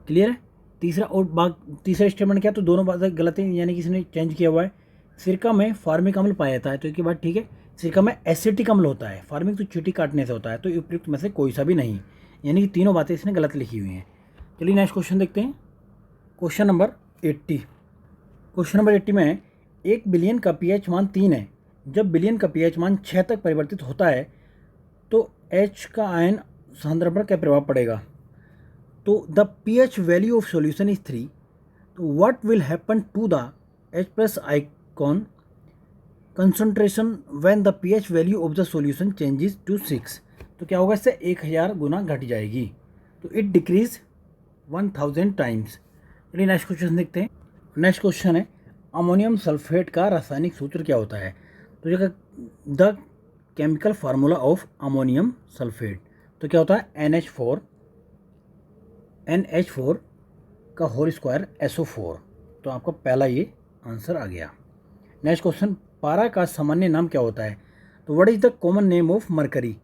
क्लियर है? तीसरा स्टेटमेंट क्या? तो दोनों बातें गलत हैं, यानी कि इसने चेंज किया हुआ है। सिरका में फार्मिक अम्ल पाया जाता है, तो एक बात ठीक है। सिरका में एसिटिक अम्ल होता है, फार्मिक तो चींटी काटने से होता है, तो उपयुक्त में से कोई सा भी नहीं, यानी कि तीनों बातें इसने गलत लिखी हुई हैं। चलिए नेक्स्ट क्वेश्चन देखते हैं। Question number 80। क्वेश्चन नंबर 80 में 1 बिलियन का pH मान 3 है। जब बिलियन का pH मान 6 तक परिवर्तित होता है तो H का आयन सांद्रण पर क्या प्रभाव पड़ेगा? तो the pH value of solution is 3। तो what will happen to the H+ ion concentration when the pH value of the solution changes to 6। तो क्या होगा? इससे 1000 गुना घट जाएगी, तो इट डिक्रीज 1000 टाइम्स। चलिए नेक्स्ट क्वेश्चन देखते हैं। नेक्स्ट क्वेश्चन है अमोनियम सल्फेट का रासायनिक सूत्र क्या होता है? तो जगह the chemical formula of ammonium sulphate, तो क्या होता है? NH4 का होल स्क्वायर SO4। तो आपका पहला ये आंसर आ गया। नेक्स्ट क्वेश्चन, पारा का सामान्य नाम क्या होता है? तो what is the common name of mercury?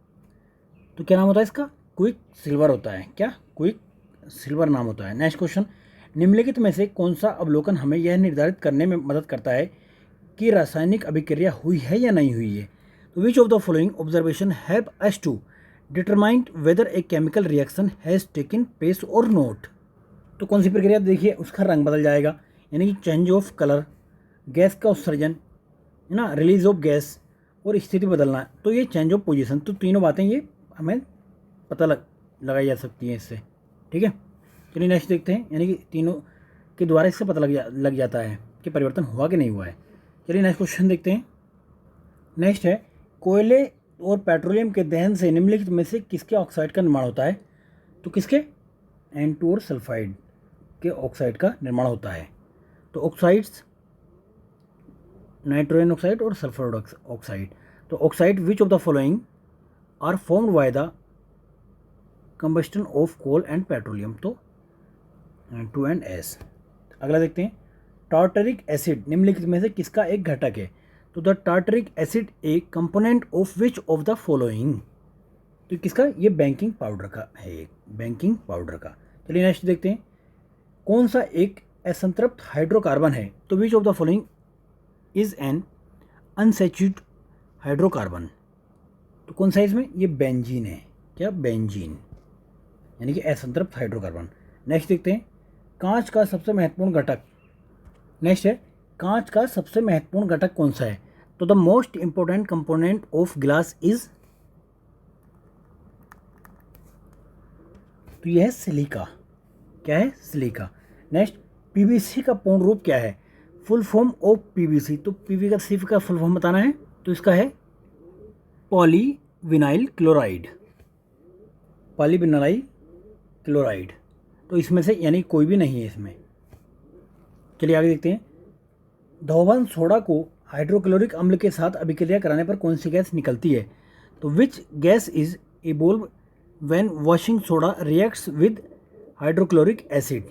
तो क्या नाम होता है इसका? क्विक सिल्वर होता है। क्या? क्विक सिल्वर नाम होता है। नेक्स्ट क्वेश्चन, निम्नलिखित में से कौन सा अवलोकन हमें यह निर्धारित करने में मदद करता है कि रासायनिक अभिक्रिया हुई है या नहीं हुई है? तो which of the following observation help us to determine whether a chemical reaction has taken place or not. तो कौन सी प्रक्रिया, देखिए उसका रंग बदल जाएगा, यानी कि चेंज ऑफ कलर, गैस का उत्सर्जन है ना, रिलीज ऑफ गैस और स्थिति बदलना, तो ये चेंज ऑफ पोजीशन। तो तीनों बातें ये हमें पता लगाई जा सकती हैं इससे, ठीक है। चलिए नेक्स्ट देखते हैं, यानी कि तीनों के द्वारा इससे पता लग जाता है कि परिवर्तन हुआ कि नहीं हुआ है। चलिए नेक्स्ट क्वेश्चन देखते हैं। नेक्स्ट है, कोयले और पेट्रोलियम के दहन से निम्नलिखित में से किसके ऑक्साइड का निर्माण होता है? तो किसके? N2 और सल्फाइड के ऑक्साइड का निर्माण होता है। तो ऑक्साइड्स, नाइट्रोजन ऑक्साइड और सल्फर ऑक्साइड। तो oxide which of the following are formed by the combustion of coal and petroleum? तो N2 and S। अगला देखते हैं, टार्टरिक एसिड निम्नलिखित में से किसका एक घटक है? तो the tartaric acid A component of which of the following? तो किसका? ये बेकिंग पाउडर का है, बेकिंग पाउडर का। चलिए नेक्स्ट देखते हैं, कौन सा एक असंतृप्त हाइड्रोकार्बन है? तो which of the following is an unsaturated hydrocarbon? तो कौन सा इसमें? ये बेंजीन है। क्या? बेंजीन, यानी कि असंतृप्त हाइड्रोकार्बन। नेक्स्ट देखते हैं, कांच का सबसे महत्वपूर्ण घटक। नेक्स्ट है, कांच का सबसे महत्वपूर्ण घटक कौन सा है? तो the most important component of glass is, तो यह है सिलिका। क्या है? सिलिका। नेक्स्ट, पीवीसी का पूर्ण रूप क्या है? Full form of PVC. तो पीवीसी का फुल फॉर्म बताना है, तो इसका है पॉलीविनाइल क्लोराइड, पॉलीविनाइल क्लोराइड। तो इसमें से यानी कोई भी नहीं है इसमें। चलिए आगे देखते हैं, धोवन सोडा को हाइड्रोक्लोरिक अम्ल के साथ अभिक्रिया कराने पर कौन सी गैस निकलती है? तो which gas is evolve when washing soda reacts with hydrochloric acid?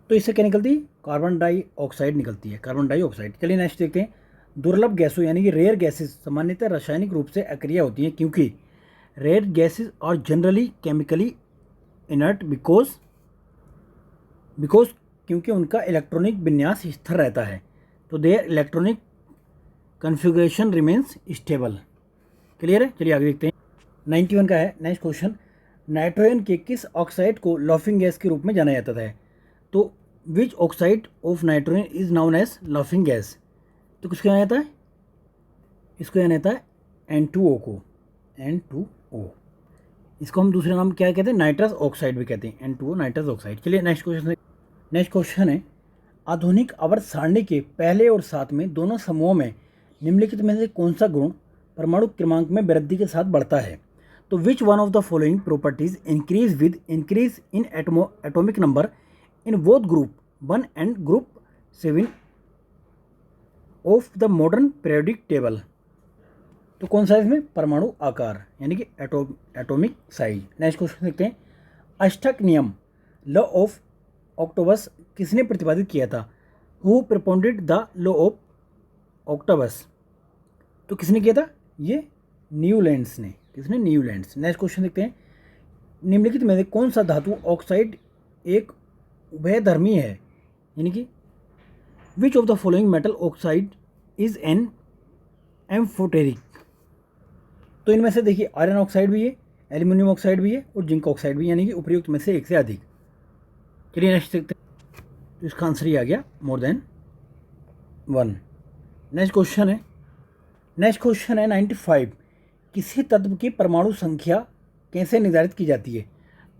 तो इससे क्या निकलती है? कार्बन डाइऑक्साइड निकलती है, कार्बन डाइऑक्साइड। चलिए नेक्स्ट देखते हैं, दुर्लभ गैसों यानी कि रेयर गैसेस सामान्यतः रासायनिक रूप से अक्रिय होती हैं क्योंकि rare gases are generally chemically inert because क्योंकि उनका इलेक्ट्रॉनिक विन्यास स्थिर रहता है। तो their electronic configuration remains stable. Clear है? चलिए आगे देखते हैं, 91 का है नेक्स्ट क्वेश्चन, नाइट्रोजन के किस ऑक्साइड को लाफिंग गैस के रूप में जाना जाता है? तो which oxide of nitrogen is known as laughing gas? तो किसको जाना जाता है? इसको जाना जाता है N2O को, N2O। इसको हम दूसरे नाम क्या कहते हैं? नाइट्रस ऑक्साइड भी कहते हैं, N2O नाइट्रस ऑक्साइड। चलिए नेक्स्ट क्वेश्चन है, आधुनिक आवर्त सारणी के पहले और साथ में दोनों समूहों में निम्नलिखित में से कौन सा गुण परमाणु क्रमांक में वृद्धि के साथ बढ़ता है? तो which one of the following properties increase with increase in atomic number in both group 1 and group 7 of the modern periodic table? तो कौन सा इसमें? परमाणु आकार, यानी कि एटॉमिक साइज। नेक्स्ट क्वेश्चन देखते हैं, अष्टक नियम लॉ ऑफ ऑक्टोबस किसने प्रतिपादित किया था? Who propounded the law of octaves? तो किसने किया था? ये न्यूलैंड्स ने। किसने? न्यूलैंड्स। नेक्स्ट क्वेश्चन देखते हैं, निम्नलिखित में से कौन सा धातु ऑक्साइड एक उभयधर्मी है? यानी कि विच of the following metal oxide is an amphoteric? तो इनमें से देखिए आयरन ऑक्साइड भी है, एल्यूमिनियम ऑक्साइड भी है और जिंक ऑक्साइड भी, यानी कि उपयुक्त में से एक से अधिक। चलिए नेक्स्ट देखते हैं, तो इसका आंसर ही आ गया मोर देन 1। नेक्स्ट क्वेश्चन है 95, किसी तत्व की परमाणु संख्या कैसे निर्धारित की जाती है?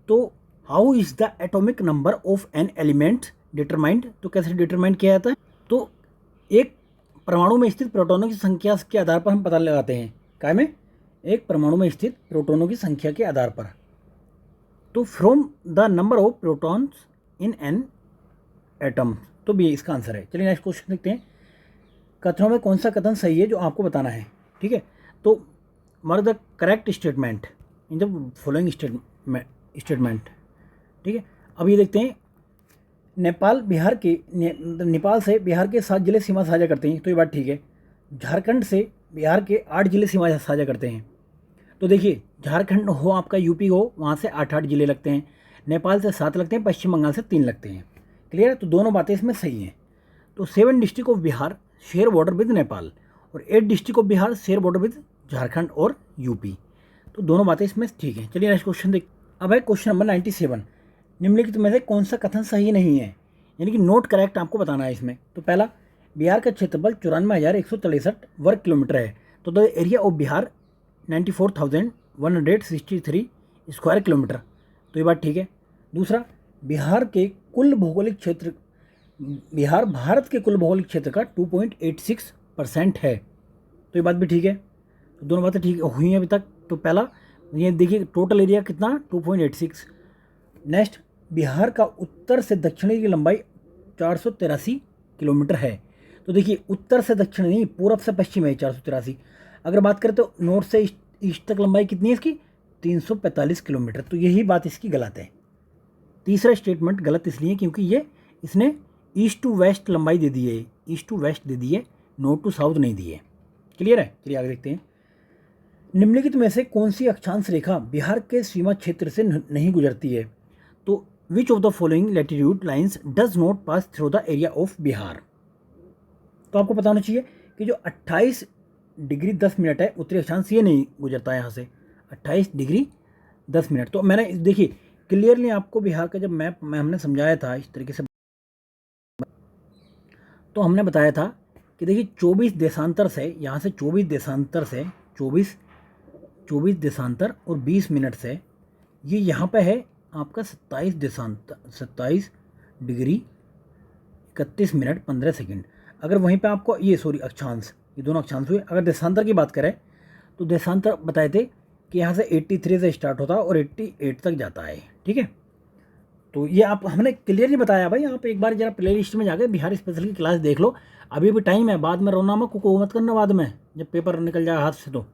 तो how is the atomic number of an element determined? तो कैसे डिटरमाइंड किया जाता है? तो एक परमाणु में स्थित प्रोटॉनों की संख्या के आधार पर हम पता लगाते हैं। क्या में? एक परमाणु में स्थित प्रोटॉनों की संख्या के आधार पर। तो from the number of protons in an atom, तो भी इसका आंसर है। चलिए नेक्स्ट क्वेश्चन देखते हैं, कथनों में कौन सा कथन सही है जो आपको बताना है? ठीक है, तो mark the correct statement in the following statement. ठीक है, अब ये देखते हैं, नेपाल से बिहार के 7 जिले सीमा साझा करते हैं, तो ये बात ठीक है। झारखंड से बिहार के 8 जिले सीमा साझा करते हैं, तो देखिए झारखंड हो आपका, यूपी हो, वहाँ से 8 जिले लगते हैं। नेपाल से 7 लगते हैं, पश्चिम बंगाल से 3 लगते हैं। क्लियर है? तो दोनों बातें इसमें सही हैं। तो 7 district of Bihar share border with Nepal और 8 district of Bihar share border with Jharkhand और यूपी। तो दोनों बातें इसमें ठीक हैं। चलिए नेक्स्ट क्वेश्चन देख। अब है क्वेश्चन नंबर 97, निम्नलिखित में से कौन सा कथन सही नहीं है, यानी कि नोट करेक्ट आपको बताना है इसमें। तो पहला, बिहार का क्षेत्रफल 94,163 वर्ग किलोमीटर है, तो the area of Bihar 94,163 square kilometre, तो ये बात ठीक है। दूसरा, बिहार भारत के कुल भौगोलिक क्षेत्र का 2.86% है, तो ये बात भी ठीक है। तो दोनों बातें ठीक हुई हैं अभी तक। तो पहला, ये देखिए टोटल एरिया कितना, 2.86। नेक्स्ट, बिहार का उत्तर से दक्षिणी की लंबाई 483 किलोमीटर है, तो देखिए उत्तर से दक्षिण नहीं, पूरब से पश्चिम है 483। अगर बात करें तो नॉर्थ से ईस्ट तक लंबाई कितनी है इसकी, 345 किलोमीटर, तो यही बात इसकी गलत है। तीसरा स्टेटमेंट गलत इसलिए क्योंकि इसने ईस्ट टू वेस्ट लंबाई दे दी है, ईस्ट टू वेस्ट दे दी है, नॉर्थ टू साउथ नहीं दी है। क्लियर है? चलिए आगे देखते हैं। निम्नलिखित में से कौन सी अक्षांश रेखा बिहार के सीमा क्षेत्र से नहीं गुजरती है? तो which of the following latitude lines does not pass through the area of Bihar? तो आपको पता होना चाहिए कि जो 28 डिग्री 10 मिनट है उत्तरी अक्षांश, ये नहीं गुजरता है यहाँ से, 28 डिग्री 10 मिनट। तो मैंने देखिए क्लियरली आपको बिहार का जब मैप में हमने समझाया था इस तरीके से, तो हमने बताया था कि देखिए 24 देशांतर से, यहाँ से 24 देशांतर से 24 देशांतर और 20 मिनट से ये यहाँ पे है आपका 27 डिग्री 31 मिनट 15 सेकंड। अगर वहीं पे आपको ये अक्षांश, ये दोनों अक्षांश हुए। अगर देशांतर की बात करें तो देशांतर बताए थे कि यहाँ से 83 से स्टार्ट होता है और 88 तक जाता है। ठीक है, तो ये आप हमने क्लियरली बताया भाई। आप एक बार जरा प्ले लिस्ट में जाकर बिहार स्पेशल की क्लास देख लो, अभी भी टाइम है, बाद में रोना मत, को मत करना बाद में जब पेपर निकल जाए हाथ से। तो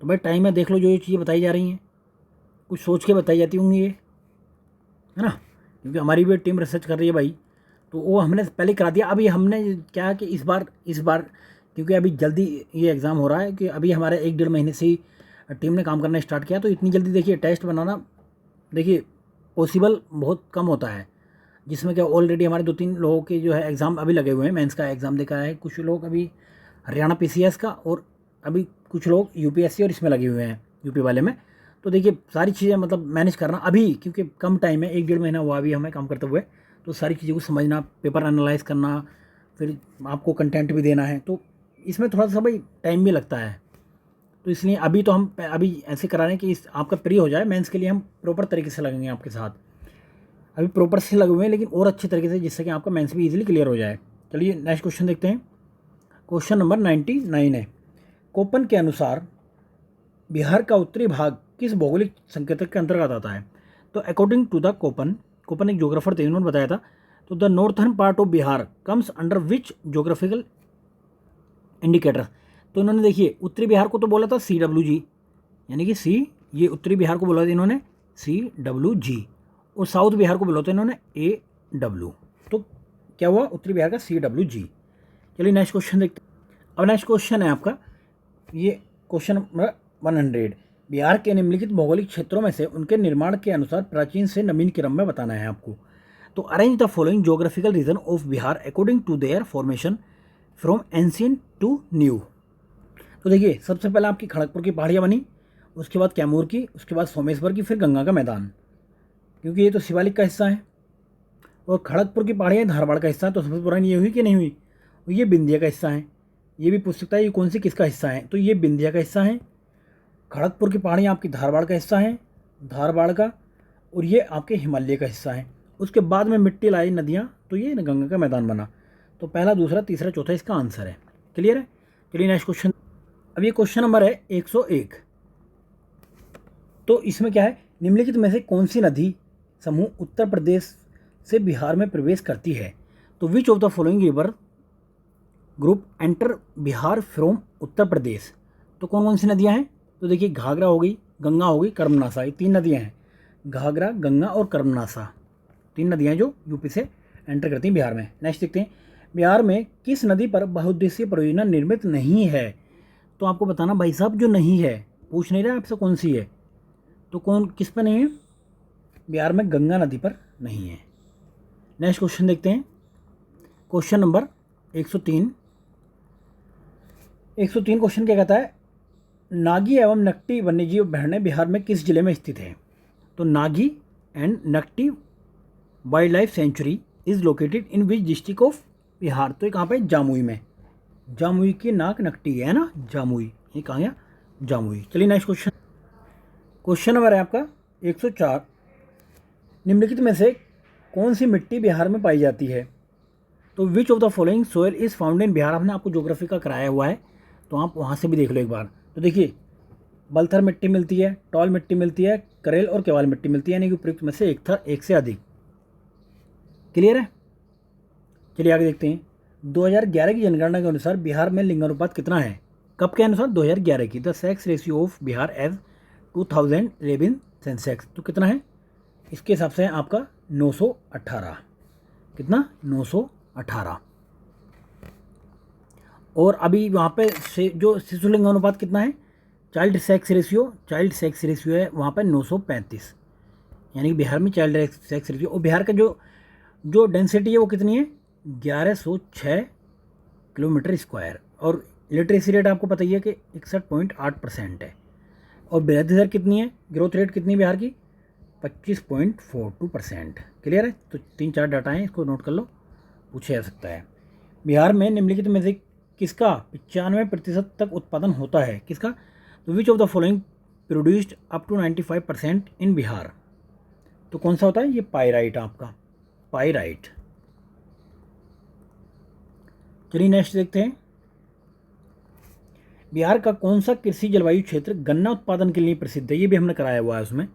भाई टाइम है, देख लो जो ये चीज़ें बताई जा रही हैं, कुछ सोच के बताई जाती होंगी ये, है ना, क्योंकि हमारी भी टीम रिसर्च कर रही है भाई, तो वो हमने पहले करा दिया। अभी हमने क्या कि इस बार क्योंकि अभी जल्दी ये एग्ज़ाम हो रहा है कि अभी हमारे 1-1.5 महीने से ही टीम ने काम करना स्टार्ट किया, तो इतनी जल्दी देखिए टेस्ट बनाना देखिए पॉसिबल बहुत कम होता है, जिसमें क्या ऑलरेडी हमारे 2-3 लोगों के जो है एग्ज़ाम अभी लगे हुए हैं, मेंस का एग्ज़ाम देखा है, कुछ लोग अभी हरियाणा PCS का, और अभी कुछ लोग UPSC और इसमें लगे हुए हैं यूपी वाले में। तो देखिए सारी चीज़ें मतलब मैनेज करना अभी, क्योंकि कम टाइम है, 1-1.5 महीना हुआ अभी हमें काम करते हुए, तो सारी चीज़ों को समझना, पेपर एनालाइज करना, फिर आपको कंटेंट भी देना है, तो इसमें थोड़ा सा भाई टाइम भी लगता है। तो इसलिए अभी तो हम अभी ऐसे करा रहे हैं कि आपका प्री हो जाए, मेंस के लिए हम प्रॉपर तरीके से लगेंगे आपके साथ। अभी प्रॉपर से लगे हुए हैं लेकिन और अच्छे तरीके से, जिससे कि आपका मेंस भी इजीली क्लियर हो जाए। चलिए नेक्स्ट क्वेश्चन देखते हैं। क्वेश्चन नंबर 99 है। कोपन के अनुसार बिहार का उत्तरी भाग किस भौगोलिक संकेतक के अंतर्गत आता है? तो अकॉर्डिंग टू द कोपन एक ज्योग्राफर थे, इन्होंने बताया था। तो the northern part of Bihar comes under which geographical indicator? तो इन्होंने देखिए उत्तरी बिहार को तो बोला था CWG, यानी कि ये उत्तरी बिहार को बोला था इन्होंने CWG, और साउथ बिहार को बोला था इन्होंने AW। तो क्या हुआ, उत्तरी बिहार का CWG। चलिए नेक्स्ट क्वेश्चन देखते हैं। अब नेक्स्ट क्वेश्चन है आपका ये क्वेश्चन नंबर 100। बिहार के निम्नलिखित भौगोलिक क्षेत्रों में से उनके निर्माण के अनुसार प्राचीन से नवीन क्रम में बताना है आपको। तो arrange the following geographical region of Bihar according to their formation from ancient to new. तो देखिए सबसे पहले आपकी खड़गपुर की पहाड़ियाँ बनी, उसके बाद कैमूर की, उसके बाद सोमेश्वर की, फिर गंगा का मैदान, क्योंकि ये तो शिवालिक का हिस्सा है। और खड़गपुर की पहाड़ियाँ धारवाड़ का हिस्सा है, तो सबसे पुरानी ये हुई कि नहीं हुई? और ये बिंदिया का हिस्सा है। ये भी पूछ सकता है ये कौन सी किसका हिस्सा है, तो ये बिंदिया का हिस्सा है। खड़गपुर की पहाड़ियाँ आपकी धारवाड़ का हिस्सा है, धारवाड़ का, और ये आपके हिमालय का हिस्सा है। उसके बाद में मिट्टी लाई नदियाँ, तो ये गंगा का मैदान बना। तो पहला, दूसरा, तीसरा, चौथा इसका आंसर है। क्लियर है? चलिए नेक्स्ट क्वेश्चन। अब ये क्वेश्चन नंबर है 101। तो इसमें क्या है, निम्नलिखित में से कौन सी नदी समूह उत्तर प्रदेश से बिहार में प्रवेश करती है? तो which of the following river group enter Bihar from Uttar Pradesh? तो कौन कौन सी नदियां हैं? तो देखिए घाघरा हो गई, गंगा हो गई, कर्मनासा, ये 3 नदियां हैं। घाघरा, गंगा और कर्मनासा, 3 नदियां जो यूपी से एंटर करती हैं बिहार में। नेक्स्ट देखते हैं, बिहार में किस नदी पर बहुउद्देशीय परियोजना निर्मित नहीं है? तो आपको बताना भाई साहब, जो नहीं है, पूछ नहीं रहे आपसे कौन सी है, तो कौन किस पर नहीं है? बिहार में गंगा नदी पर नहीं है। नेक्स्ट क्वेश्चन देखते हैं। Question number 103। 103 क्वेश्चन क्या कहता है, नागी एवं नकटी वन्यजीव अभयारण्य बिहार में किस जिले में स्थित है? तो Nagi and Nakti wildlife sanctuary is located in which district of Bihar? तो ये कहाँ पे? जामुई में। जामुई की नाक नकटी है ना, जामुई, ये कहाँ गया? जामुई। चलिए नेक्स्ट क्वेश्चन। क्वेश्चन नंबर है आपका 104। निम्नलिखित में से कौन सी मिट्टी बिहार में पाई जाती है? तो which of the following soil is found in Bihar? आपने आपको ज्योग्राफी का कराया हुआ है, तो आप वहाँ से भी देख लो एक बार। तो देखिए, बलथर मिट्टी मिलती है, टॉल मिट्टी मिलती है, करेल और केवाल मिट्टी मिलती है, यानी कि उपयुक्त में से एक से अधिक। क्लियर है? चलिए आगे देखते हैं। 2011 की जनगणना के अनुसार बिहार में लिंगानुपात कितना है? कब के अनुसार? 2011 की। The sex ratio of Bihar as 2011 census, तो कितना है? इसके हिसाब से है आपका 918। कितना? 918। और अभी वहाँ पे से जो शिशु लिंगानुपात कितना है? चाइल्ड सेक्स रेशियो है वहाँ पे 935, यानी कि बिहार में चाइल्ड सेक्स रेशियो। और बिहार का जो डेंसिटी है वो कितनी है? 1106 किलोमीटर स्क्वायर। और लिटरेसी रेट आपको पता ही है कि 61.8% है। और वृद्धि दर कितनी है? ग्रोथ रेट कितनी है बिहार की? 25.42%। क्लियर है? तो 3-4 डाटा हैं, इसको नोट कर लो, पूछा जा सकता है। बिहार में निम्नलिखित में से किसका 95% तक उत्पादन होता है? किसका? तो which of the following produced up to 95% in Bihar? तो कौन सा होता है? ये पाइराइट आपका, पाइराइट। चलिए नेक्स्ट देखते हैं। बिहार का कौन सा कृषि जलवायु क्षेत्र गन्ना उत्पादन के लिए प्रसिद्ध है? ये भी हमने कराया हुआ है उसमें।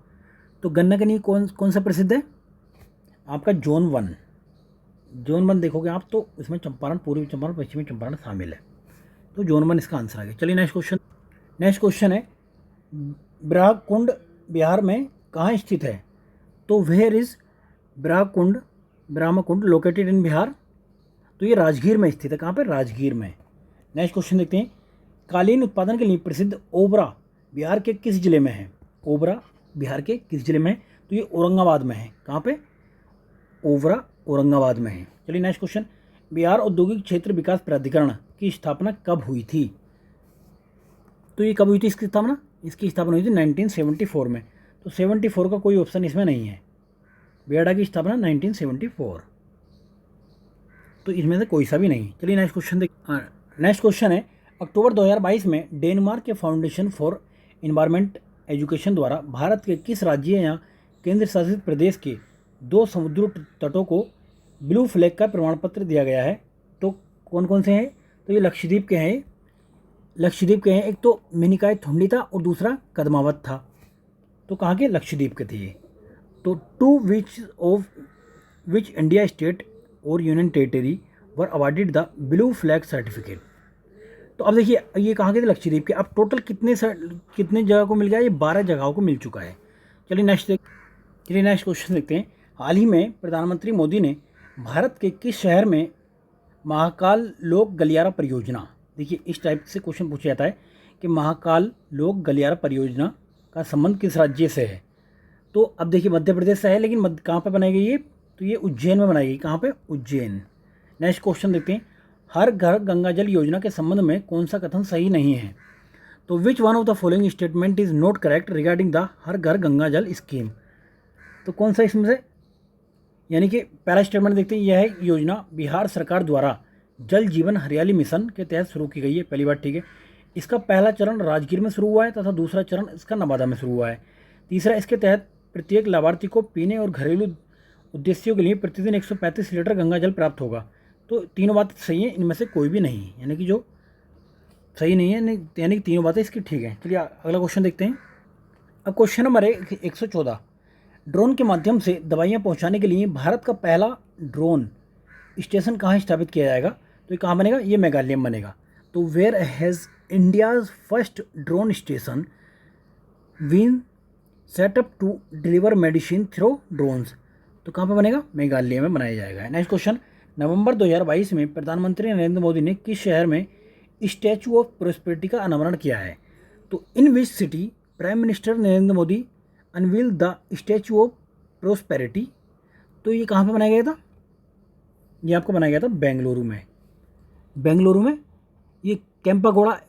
तो गन्ना के लिए कौन सा प्रसिद्ध है? आपका जोन 1। जोन 1 देखोगे आप तो इसमें चंपारण, पूर्वी चंपारण, पश्चिमी चंपारण शामिल है। तो जोन 1 इसका आंसर आ गया। चलिए नेक्स्ट क्वेश्चन। नेक्स्ट क्वेश्चन है, ब्रह्मकुंड बिहार में कहाँ स्थित है? तो where is Brahmakund located in Bihar? तो ये राजगीर में स्थित है। कहाँ पे? राजगीर में। नेक्स्ट क्वेश्चन देखते हैं। कालीन उत्पादन के लिए प्रसिद्ध ओबरा बिहार के किस जिले में है? ओबरा बिहार के किस जिले में है? तो ये औरंगाबाद में है। कहाँ पे? ओबरा औरंगाबाद में है। चलिए नेक्स्ट क्वेश्चन। बिहार औद्योगिक क्षेत्र विकास प्राधिकरण की स्थापना कब हुई थी? तो ये कब हुई थी इसकी स्थापना? इसकी स्थापना हुई थी 1974 में। तो 74 का कोई ऑप्शन इसमें नहीं है। बिहार की स्थापना 1974, तो इसमें से कोई सा भी नहीं। चलिए नेक्स्ट क्वेश्चन देख। नेक्स्ट क्वेश्चन है, अक्टूबर 2022 में डेनमार्क के फाउंडेशन फॉर इन्वायरमेंट एजुकेशन द्वारा भारत के किस राज्य या केंद्र शासित प्रदेश के 2 समुद्र तटों को ब्लू फ्लैग का प्रमाण पत्र दिया गया है? तो कौन कौन से हैं? तो ये लक्षद्वीप के हैं। एक तो मिनिकॉय थुंडी था और दूसरा कदमावत था। तो कहाँ के? लक्षद्वीप के थे ये। तो टू विच इंडिया स्टेट और union territory were awarded the blue flag certificate? तो अब देखिए, ये कहाँ के थे? लक्षद्वीप के। अब टोटल कितने जगह को मिल गया? ये 12 जगहों को मिल चुका है। चलिए नेक्स्ट क्वेश्चन देखते हैं। हाल ही में प्रधानमंत्री मोदी ने भारत के किस शहर में महाकाल लोक गलियारा परियोजना, देखिए इस टाइप से क्वेश्चन पूछा जाता है कि महाकाल लोक गलियारा परियोजना का संबंध किस राज्य से है? तो अब देखिए, मध्य प्रदेश से है, लेकिन कहाँ पर बनाई गई है? तो ये उज्जैन में बनाई गई। कहाँ पे? उज्जैन। नेक्स्ट क्वेश्चन देखते हैं। हर घर गंगा जल योजना के संबंध में कौन सा कथन सही नहीं है? तो which one of the following statement is not correct regarding the Har Ghar Ganga जल स्कीम? तो कौन सा इसमें से, यानी कि पहला स्टेटमेंट देखते हैं, यह योजना बिहार सरकार द्वारा जल जीवन हरियाली मिशन के तहत शुरू की गई है। पहली बात ठीक है। इसका पहला चरण राजगीर में शुरू हुआ है तथा दूसरा चरण इसका नवादा में शुरू हुआ है। तीसरा, इसके तहत प्रत्येक लाभार्थी को पीने और घरेलू उद्देश्यों के लिए प्रतिदिन 135 लीटर गंगा जल प्राप्त होगा। तो तीनों बातें सही हैं, इनमें से कोई भी नहीं, यानी कि जो सही नहीं है, यानी कि तीनों बातें इसकी ठीक हैं। चलिए अगला क्वेश्चन देखते हैं। अब क्वेश्चन नंबर 114। ड्रोन के माध्यम से दवाइयाँ पहुँचाने के लिए भारत का पहला ड्रोन स्टेशन कहाँ स्थापित किया जाएगा? तो ये कहाँ बनेगा? ये मेघालय में बनेगा। तो where has India's first drone station been set up to deliver medicine through drones? तो कहाँ पे बनेगा? मेघालय में बनाया जाएगा। Next question. नवंबर 2022 में प्रधानमंत्री नरेंद्र मोदी ने किस शहर में स्टैचू ऑफ प्रोस्पेरिटी का अनावरण किया है? तो in which city prime minister Narendra Modi unveil the statue of prosperity? तो ये कहाँ पे बनाया गया था? ये आपको बनाया गया था बेंगलुरु में। ये कैंपागोड़ा,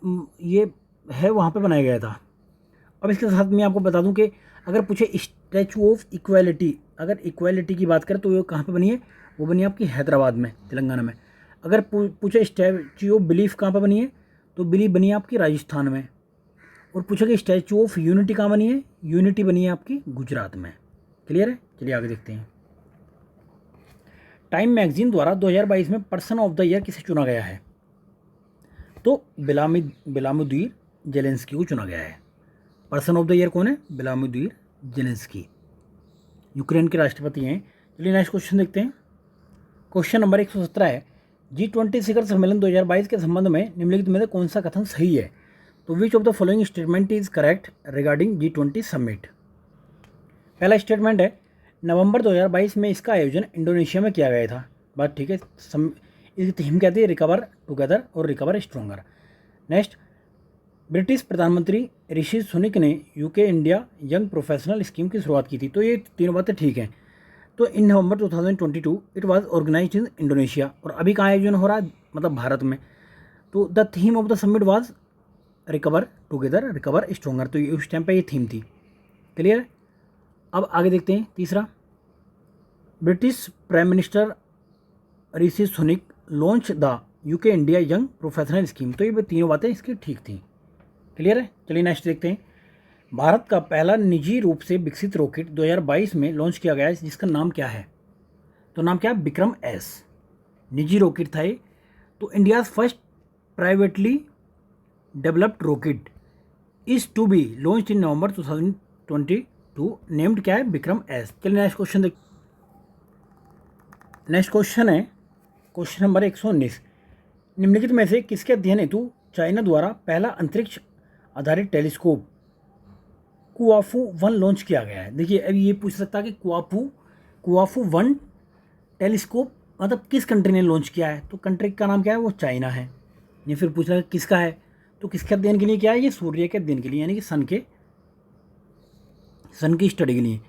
ये है वहाँ पे बनाया गया था। अब इसके साथ मैं आपको बता दूं कि अगर पूछे स्टैचू ऑफ इक्वालिटी, अगर इक्वालिटी की बात करें तो ये कहाँ पे बनी है, वो बनी है आपकी हैदराबाद में, तेलंगाना में। अगर पूछे स्टैचू ऑफ बिलीफ कहाँ पे बनी है, तो बिलीफ बनी है आपकी राजस्थान में। और पूछे कि स्टैचू ऑफ यूनिटी कहाँ बनी है, यूनिटी बनी है आपकी गुजरात में। क्लियर है, चलिए आगे देखते हैं। टाइम मैगजीन द्वारा 2022 में पर्सन ऑफ द ईयर किसे चुना गया है, तो बिलामुदीर जेलेंस्की को चुना गया है। पर्सन ऑफ द ईयर कौन है, बिलामुदीर जेलेंस्की, यूक्रेन के राष्ट्रपति हैं। चलिए नेक्स्ट क्वेश्चन देखते हैं। क्वेश्चन नंबर 117 है, G20 शिखर सम्मेलन 2022 के संबंध में निम्नलिखित में से कौन सा कथन सही है, तो which of the following statement is correct regarding G20 summit. पहला स्टेटमेंट है, नवंबर 2022 में इसका आयोजन इंडोनेशिया में किया गया था। बात ठीक है। इसकी थीम कहती है रिकवर टुगेदर और रिकवर स्ट्रोंगर। नेक्स्ट, ब्रिटिश प्रधानमंत्री ऋषि सुनक ने UK India young professional scheme की शुरुआत की थी। तो ये तीनों बातें ठीक हैं। तो in November 2022 it was organised in Indonesia, और अभी कहाँ आयोजन हो रहा है, मतलब भारत में। तो the theme of the summit was recover together recover stronger. तो उस टाइम पे ये थीम थी। क्लियर है। अब आगे देखते हैं। तीसरा, British prime minister Rishi Sunak launch the UK India young professional scheme. तो ये तीनों बातें इसकी ठीक थी। क्लियर है। चलिए नेक्स्ट देखते हैं। भारत का पहला निजी रूप से विकसित रॉकेट 2022 में लॉन्च किया गया है, जिसका नाम क्या है, तो नाम क्या है, विक्रम एस। निजी रॉकेट था ये। तो India's first privately developed rocket is to be launch in November 2022, named क्या है, विक्रम एस। चलिए नेक्स्ट क्वेश्चन देख। नेक्स्ट क्वेश्चन है क्वेश्चन नंबर 119, निम्नलिखित में से किसके अध्ययन हेतु चाइना द्वारा पहला अंतरिक्ष आधारित टेलीस्कोप कुआफू 1 लॉन्च किया गया है। देखिए अब ये पूछ सकता है कि कुआफू 1 टेलीस्कोप मतलब किस कंट्री ने लॉन्च किया है, तो कंट्री का नाम क्या है, वो चाइना है। या फिर पूछ रहा है किसका है, तो किसके अध्ययन के लिए क्या है, ये सूर्य के अध्ययन के लिए, यानी कि सन की स्टडी के लिए।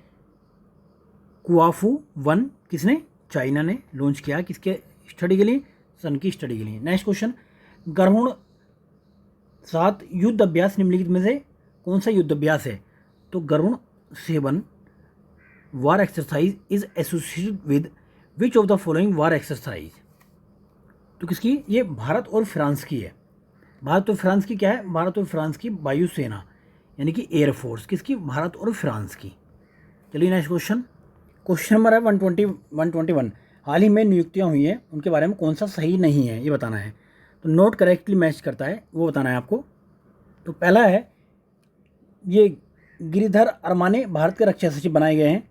कुआफू 1 किसने, चाइना ने लॉन्च किया, किसके स्टडी के लिए, सन की स्टडी के लिए। नेक्स्ट क्वेश्चन, गरुड़ 7 युद्ध अभ्यास निम्नलिखित में से कौन सा युद्ध अभ्यास है, तो Garuda 7 war exercise is associated with which of the following war exercise. तो किसकी, ये भारत और फ्रांस की है। भारत और फ्रांस की क्या है, भारत और फ्रांस की वायुसेना यानी कि एयरफोर्स, किसकी, भारत और फ्रांस की। चलिए नेक्स्ट क्वेश्चन। क्वेश्चन नंबर है 121, हाल ही में नियुक्तियां हुई हैं उनके बारे में कौन सा सही नहीं है, ये बताना है। तो नोट करेक्टली मैच करता है वो बताना है आपको। तो पहला है, ये गिरिधर अरमाने भारत के रक्षा सचिव बनाए गए हैं।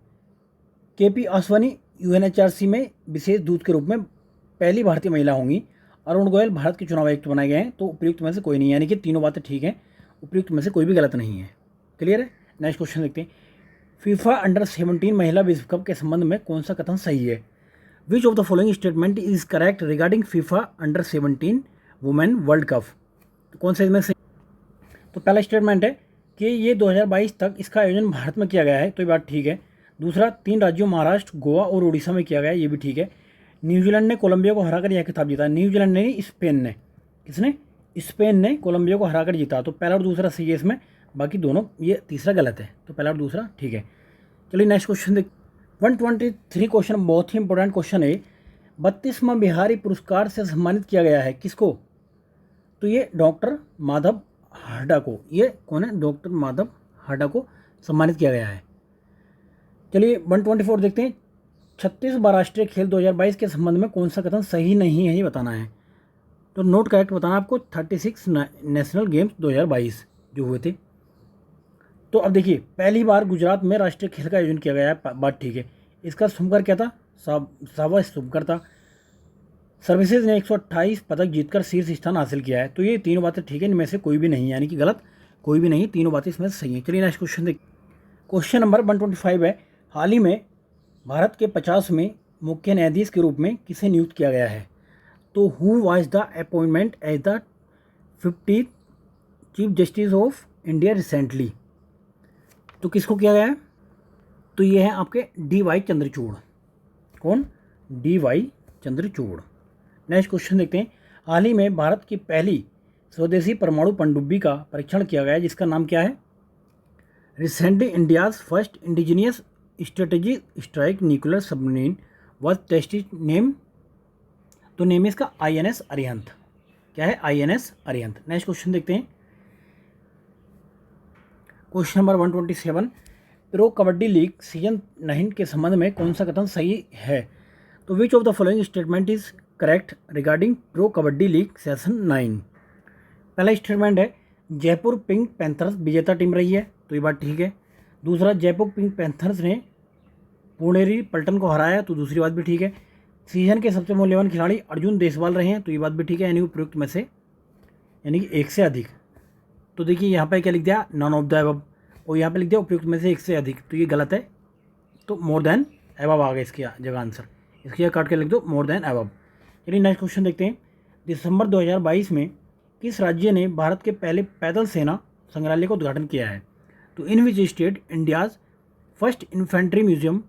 केपी आसवानी यूएनएचआरसी में विशेष दूत के रूप में पहली भारतीय महिला होंगी। अरुण गोयल भारत के चुनाव आयुक्त बनाए गए हैं। तो उपयुक्त में से कोई नहीं है, यानी कि तीनों बातें ठीक हैं, उपयुक्त में से कोई भी गलत नहीं है। क्लियर है। नेक्स्ट क्वेश्चन देखते हैं। फीफा अंडर-17 महिला विश्व कप के संबंध में कौन सा कथन सही है, विच of the following statement is correct regarding FIFA under-17 women world cup. तो कौन सा इसमें सही, तो पहला स्टेटमेंट है कि ये 2022 तक इसका आयोजन भारत में किया गया है, तो ये बात ठीक है। दूसरा, 3 राज्यों महाराष्ट्र, गोवा और उड़ीसा में किया गया है, ये भी ठीक है। न्यूजीलैंड ने कोलंबिया को हराकर यह खिताब जीता। न्यूजीलैंड ने नहीं, स्पेन ने। किसने, स्पेन ने कोलंबिया को हराकर जीता। तो पहला और दूसरा सही है इसमें, बाकी दोनों, ये तीसरा गलत है। तो पहला और दूसरा ठीक है। चलिए नेक्स्ट क्वेश्चन देख। 123 क्वेश्चन बहुत ही इंपॉर्टेंट क्वेश्चन है। 32वां बिहारी पुरस्कार से सम्मानित किया गया है किसको, तो ये डॉक्टर माधव हाडा को। ये कौन है, डॉक्टर माधव हाडा को सम्मानित किया गया है। चलिए 124 देखते हैं। 36वां राष्ट्रीय खेल 2022 के संबंध में कौन सा कथन सही नहीं है, ये बताना है। तो नोट करेक्ट बताना आपको। 36 नेशनल गेम्स 2022 जो हुए थे। तो अब देखिए, पहली बार गुजरात में राष्ट्रीय खेल का आयोजन किया गया है, बात ठीक है। इसका शुभकर क्या था, सावा शुभकर था। सर्विसेज ने 128 पदक जीतकर शीर्ष स्थान हासिल किया है। तो ये तीनों बातें ठीक है, इनमें से कोई भी नहीं, यानी कि गलत कोई भी नहीं, तीनों बातें इसमें सही है। चलिए नेक्स्ट क्वेश्चन देख। क्वेश्चन नंबर 125 है, हाल ही में भारत के 50वें मुख्य न्यायाधीश के रूप में किसे नियुक्त किया गया है, तो who was the appointment as the 50th chief justice of India recently. तो किसको किया गया है, तो ये है आपके DY चंद्रचूड़। कौन, DY चंद्रचूड़। नेक्स्ट क्वेश्चन देखते हैं। हाल ही में भारत की पहली स्वदेशी परमाणु पनडुब्बी का परीक्षण किया गया जिसका नाम क्या है? Recently India's first indigenous strategy strike nuclear submarine was tested name, तो नेम इसका INS अरिहंत। क्या है? INS अरिहंत। नेक्स्ट क्वेश्चन देखते हैं, question number 127, pro kabaddi league season 9 के संबंध में कौन सा कथन सही है? तो which of the following statement is correct regarding pro kabaddi league session 9? पहला स्टेटमेंट है जयपुर पिंक पैंथर्स विजेता टीम रही है, तो ये बात ठीक है। दूसरा, जयपुर पिंक पैंथर्स ने पुणेरी पल्टन को हराया, तो दूसरी बात भी ठीक है। सीजन के सबसे मूल्यवान खिलाड़ी अर्जुन देसवाल रहे हैं, तो ये बात भी ठीक है, यानी उपयुक्त में से, यानी कि एक से अधिक। तो देखिए यहाँ पे क्या लिख दिया? नॉन ऑफ द एबव, और यहाँ पे लिख दिया उपयुक्त में से एक से अधिक, तो ये गलत है। तो मोर देन एबव आ गया इसकी जगह आंसर, इसकी जगह काट के लिख दो मोर देन एबव। चलिए नेक्स्ट क्वेश्चन देखते हैं, दिसंबर 2022 में किस राज्य ने भारत के पहले पैदल सेना संग्रहालय का उद्घाटन किया है? तो in which state India's first infantry museum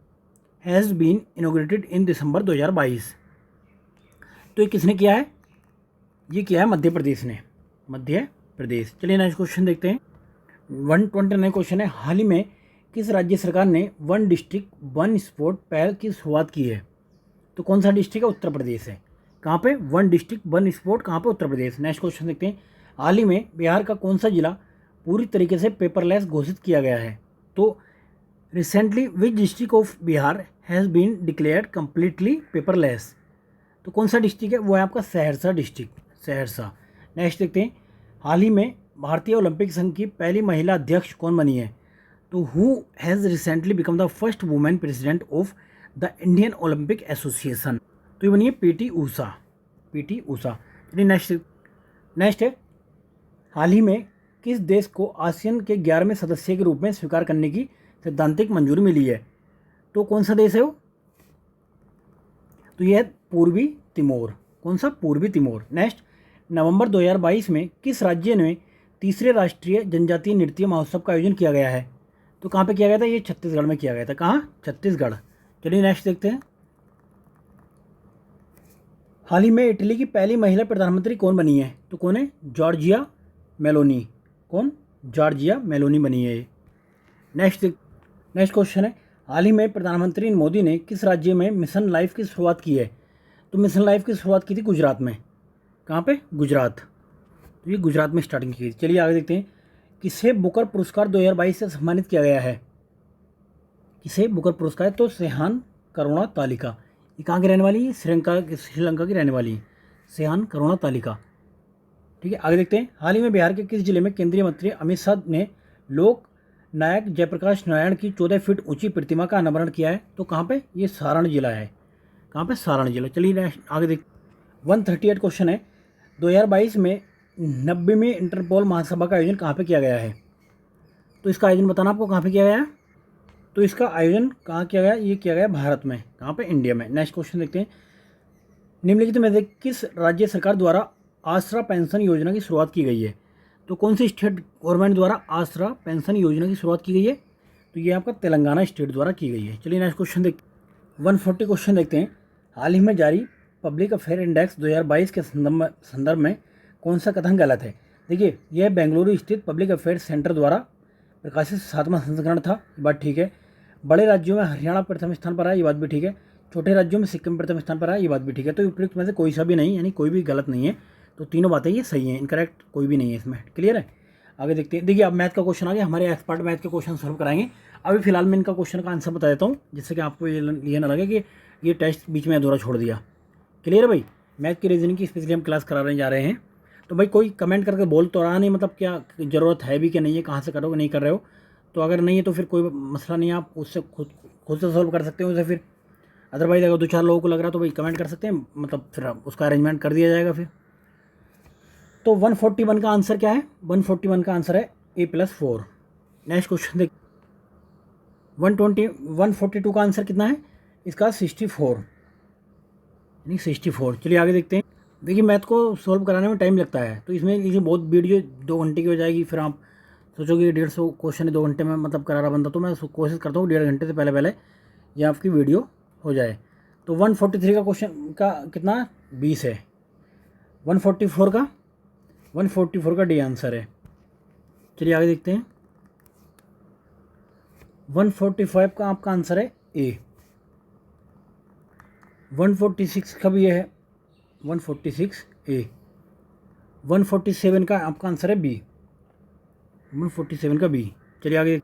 has been inaugurated in December 2022? तो ये किसने किया है? ये किया है मध्य प्रदेश ने, मध्य प्रदेश। चलिए नेक्स्ट क्वेश्चन देखते हैं, 129 क्वेश्चन है, हाल ही में किस राज्य सरकार ने वन डिस्ट्रिक्ट वन स्पोर्ट पहल की शुरुआत की है? तो कौन सा डिस्ट्रिक्ट है? उत्तर प्रदेश है। कहाँ पे? वन डिस्ट्रिक्ट वन स्पोर्ट, कहाँ पे? उत्तर प्रदेश। नेक्स्ट क्वेश्चन देखते हैं, हाल ही में बिहार का कौन सा जिला पूरी तरीके से पेपरलेस घोषित किया गया है? तो recently which district of Bihar has been declared completely paperless? तो कौन सा डिस्ट्रिक्ट है? वो है आपका सहरसा डिस्ट्रिक्ट, सहरसा। नेक्स्ट देखते हैं, हाल ही में भारतीय ओलंपिक संघ की पहली महिला अध्यक्ष कौन बनी है? तो who has recently become the first women president of the Indian Olympic association? तो ये बनी है PT ऊषा, PT ऊषा। चलिए नेक्स्ट है, हाल ही में किस देश को आसियान के 11वें सदस्य के रूप में स्वीकार करने की सैद्धांतिक मंजूरी मिली है? तो कौन सा देश है वो? तो यह है पूर्वी तिमोर। कौन सा? पूर्वी तिमोर। नेक्स्ट, नवंबर 2022 में किस राज्य में तीसरे राष्ट्रीय जनजातीय नृत्य महोत्सव का आयोजन किया गया है? तो कहाँ पे किया गया था? ये छत्तीसगढ़ में किया गया था। कहाँ? छत्तीसगढ़। चलिए नेक्स्ट देखते हैं, हाल ही में इटली की पहली महिला प्रधानमंत्री कौन बनी है? तो कौन है? Giorgia Meloni. कौन? जॉर्जिया मेलोनी बनी है ये। नेक्स्ट क्वेश्चन है, हाल ही में प्रधानमंत्री मोदी ने किस राज्य में मिशन लाइफ की शुरुआत की है? तो मिशन लाइफ की शुरुआत की थी गुजरात में। कहाँ पे? गुजरात। तो ये गुजरात में स्टार्टिंग की थी। चलिए आगे देखते हैं, किसे बुकर पुरस्कार 2022 से सम्मानित किया गया है? किसे बुकर पुरस्कार? तो सेहान करुणातालिका। ये कहाँ की रहने वाली है? श्रीलंका की रहने वाली है, सेहान करुणातालिका। ठीक है, आगे देखते हैं, हाल ही में बिहार के किस जिले में केंद्रीय मंत्री अमित शाह ने लोक नायक जयप्रकाश नारायण की 14 फीट ऊंची प्रतिमा का अनावरण किया है? तो कहाँ पे? ये सारण जिला है। कहाँ पे? सारण जिला। चलिए आगे देख, 138 क्वेश्चन है, 2022 में 90वीं इंटरपोल महासभा का आयोजन कहाँ पे किया गया है? तो इसका आयोजन बताना आपको कहाँ पे किया गया है? तो इसका आयोजन कहाँ किया गया? ये किया गया भारत में। कहाँ पे? इंडिया में। नेक्स्ट क्वेश्चन देखते हैं, निम्नलिखित में से किस राज्य सरकार द्वारा आसरा पेंशन योजना की शुरुआत की गई है? तो कौन सी स्टेट गवर्नमेंट द्वारा आसरा पेंशन योजना की शुरुआत की गई है? तो ये आपका तेलंगाना स्टेट द्वारा की गई है। चलिए नेक्स्ट क्वेश्चन 140 क्वेश्चन देखते हैं, हाल ही में जारी पब्लिक अफेयर इंडेक्स 2022 के संदर्भ में कौन सा कथन गलत है? देखिए, यह बेंगलुरु स्थित पब्लिक अफेयर सेंटर द्वारा प्रकाशित 7वां संस्करण था, ये बात ठीक है। बड़े राज्यों में हरियाणा प्रथम स्थान पर है, ये बात भी ठीक है। छोटे राज्यों में सिक्किम प्रथम स्थान पर है, ये बात भी ठीक है। तो उपयुक्त में से कोई सा भी नहीं, यानी कोई भी गलत नहीं है। तो तीनों बातें ये सही हैं, इनकरेक्ट कोई भी नहीं है इसमें। क्लियर है? आगे देखते हैं, देखिए अब मैथ का क्वेश्चन आ गया, हमारे एक्सपर्ट मैथ के क्वेश्चन सॉल्व कराएंगे। अभी फिलहाल मैं इनका क्वेश्चन का आंसर बता देता हूँ, जिससे कि आपको ये ना लगे कि ये टेस्ट बीच में अधूरा छोड़ दिया। क्लियर है भाई? मैथ की रीजनिंग की स्पेशली हम क्लास कराने जा रहे हैं। तो भाई कोई कमेंट करके बोल तो रहा नहीं, मतलब क्या ज़रूरत है भी कि नहीं है, कहाँ से करोगे, नहीं कर रहे हो? तो अगर नहीं है तो फिर कोई मसला नहीं है, आप उससे खुद से सॉल्व कर सकते हो उसे। फिर अदरवाइज अगर 2-4 लोगों को लग रहा है तो भाई कमेंट कर सकते हैं, मतलब फिर उसका अरेंजमेंट कर दिया जाएगा फिर। तो 141 का आंसर क्या है? 141 का आंसर है A+4। नेक्स्ट क्वेश्चन देख, 142 का आंसर कितना है इसका? 64, यानी 64। चलिए आगे देखते हैं, देखिए मैथ को सॉल्व कराने में टाइम लगता है, तो इसमें लीजिए बहुत वीडियो 2 घंटे की हो जाएगी, फिर आप सोचोगे 150 क्वेश्चन 2 घंटे में मतलब करा रहा बंदा। तो मैं कोशिश करता हूँ 1.5 घंटे से पहले ये आपकी वीडियो हो जाए। तो 143 का क्वेश्चन का कितना? 20 है। 144 का 144 का डी आंसर है। चलिए आगे देखते हैं। 145 का आपका आंसर है ए। 146 का भी ये है, 146 ए। 147 का आपका आंसर है बी, 147 का बी। चलिए आगे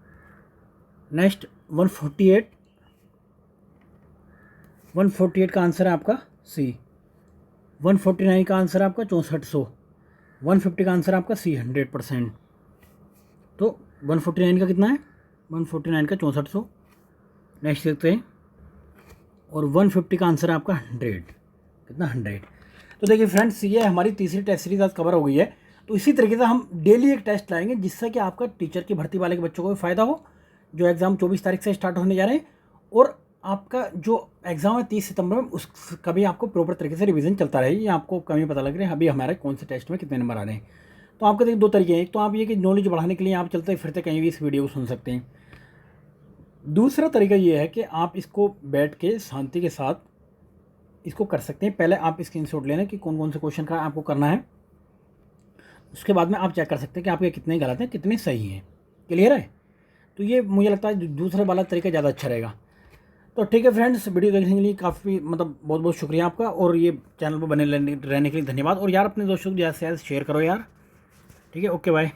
नेक्स्ट 148, 148 का आंसर है आपका सी। 149 का आंसर है आपका 6400। 150 का आंसर है आपका सी 100%। तो 149 का कितना है, 149 का 6400। नेक्स्ट देखते हैं। और 150 का आंसर है आपका 100, कितना 100। तो देखिए फ्रेंड्स, ये हमारी तीसरी टेस्ट सीरीज आज कवर हो गई है। तो इसी तरीके से हम डेली एक टेस्ट लाएंगे जिससे कि आपका टीचर की भर्ती वाले के बच्चों को भी फ़ायदा हो, जो एग्ज़ाम 24 तारीख से स्टार्ट होने जा रहे हैं, और आपका जो एग्ज़ाम है 30 सितंबर में उसका भी आपको प्रॉपर तरीके से रिवीजन चलता रहे। ये आपको कमी पता लग रही है अभी हमारे कौन से टेस्ट में कितने नंबर आ रहे हैं। तो आपके देखिए दो तरीके हैं। एक तो आप ये कि नॉलेज बढ़ाने के लिए आप चलते फिरते कहीं भी इस वीडियो को सुन सकते हैं। दूसरा तरीका ये है कि आप इसको बैठ के शांति के साथ इसको कर सकते हैं। पहले आप स्क्रीनशॉट लेना कि कौन कौन से क्वेश्चन का आपको करना है, उसके बाद में आप चेक कर सकते हैं कि आपके कितने गलत हैं कितने सही हैं। क्लियर है? तो ये मुझे लगता है दूसरे वाला तरीका ज़्यादा अच्छा रहेगा। तो ठीक है फ्रेंड्स, वीडियो देखने के लिए काफ़ी बहुत बहुत शुक्रिया आपका, और ये चैनल पर बने रहने के लिए धन्यवाद। और यार अपने दोस्तों को ज़्यादा से ज़्यादा शेयर करो यार। ठीक है, ओके बाय।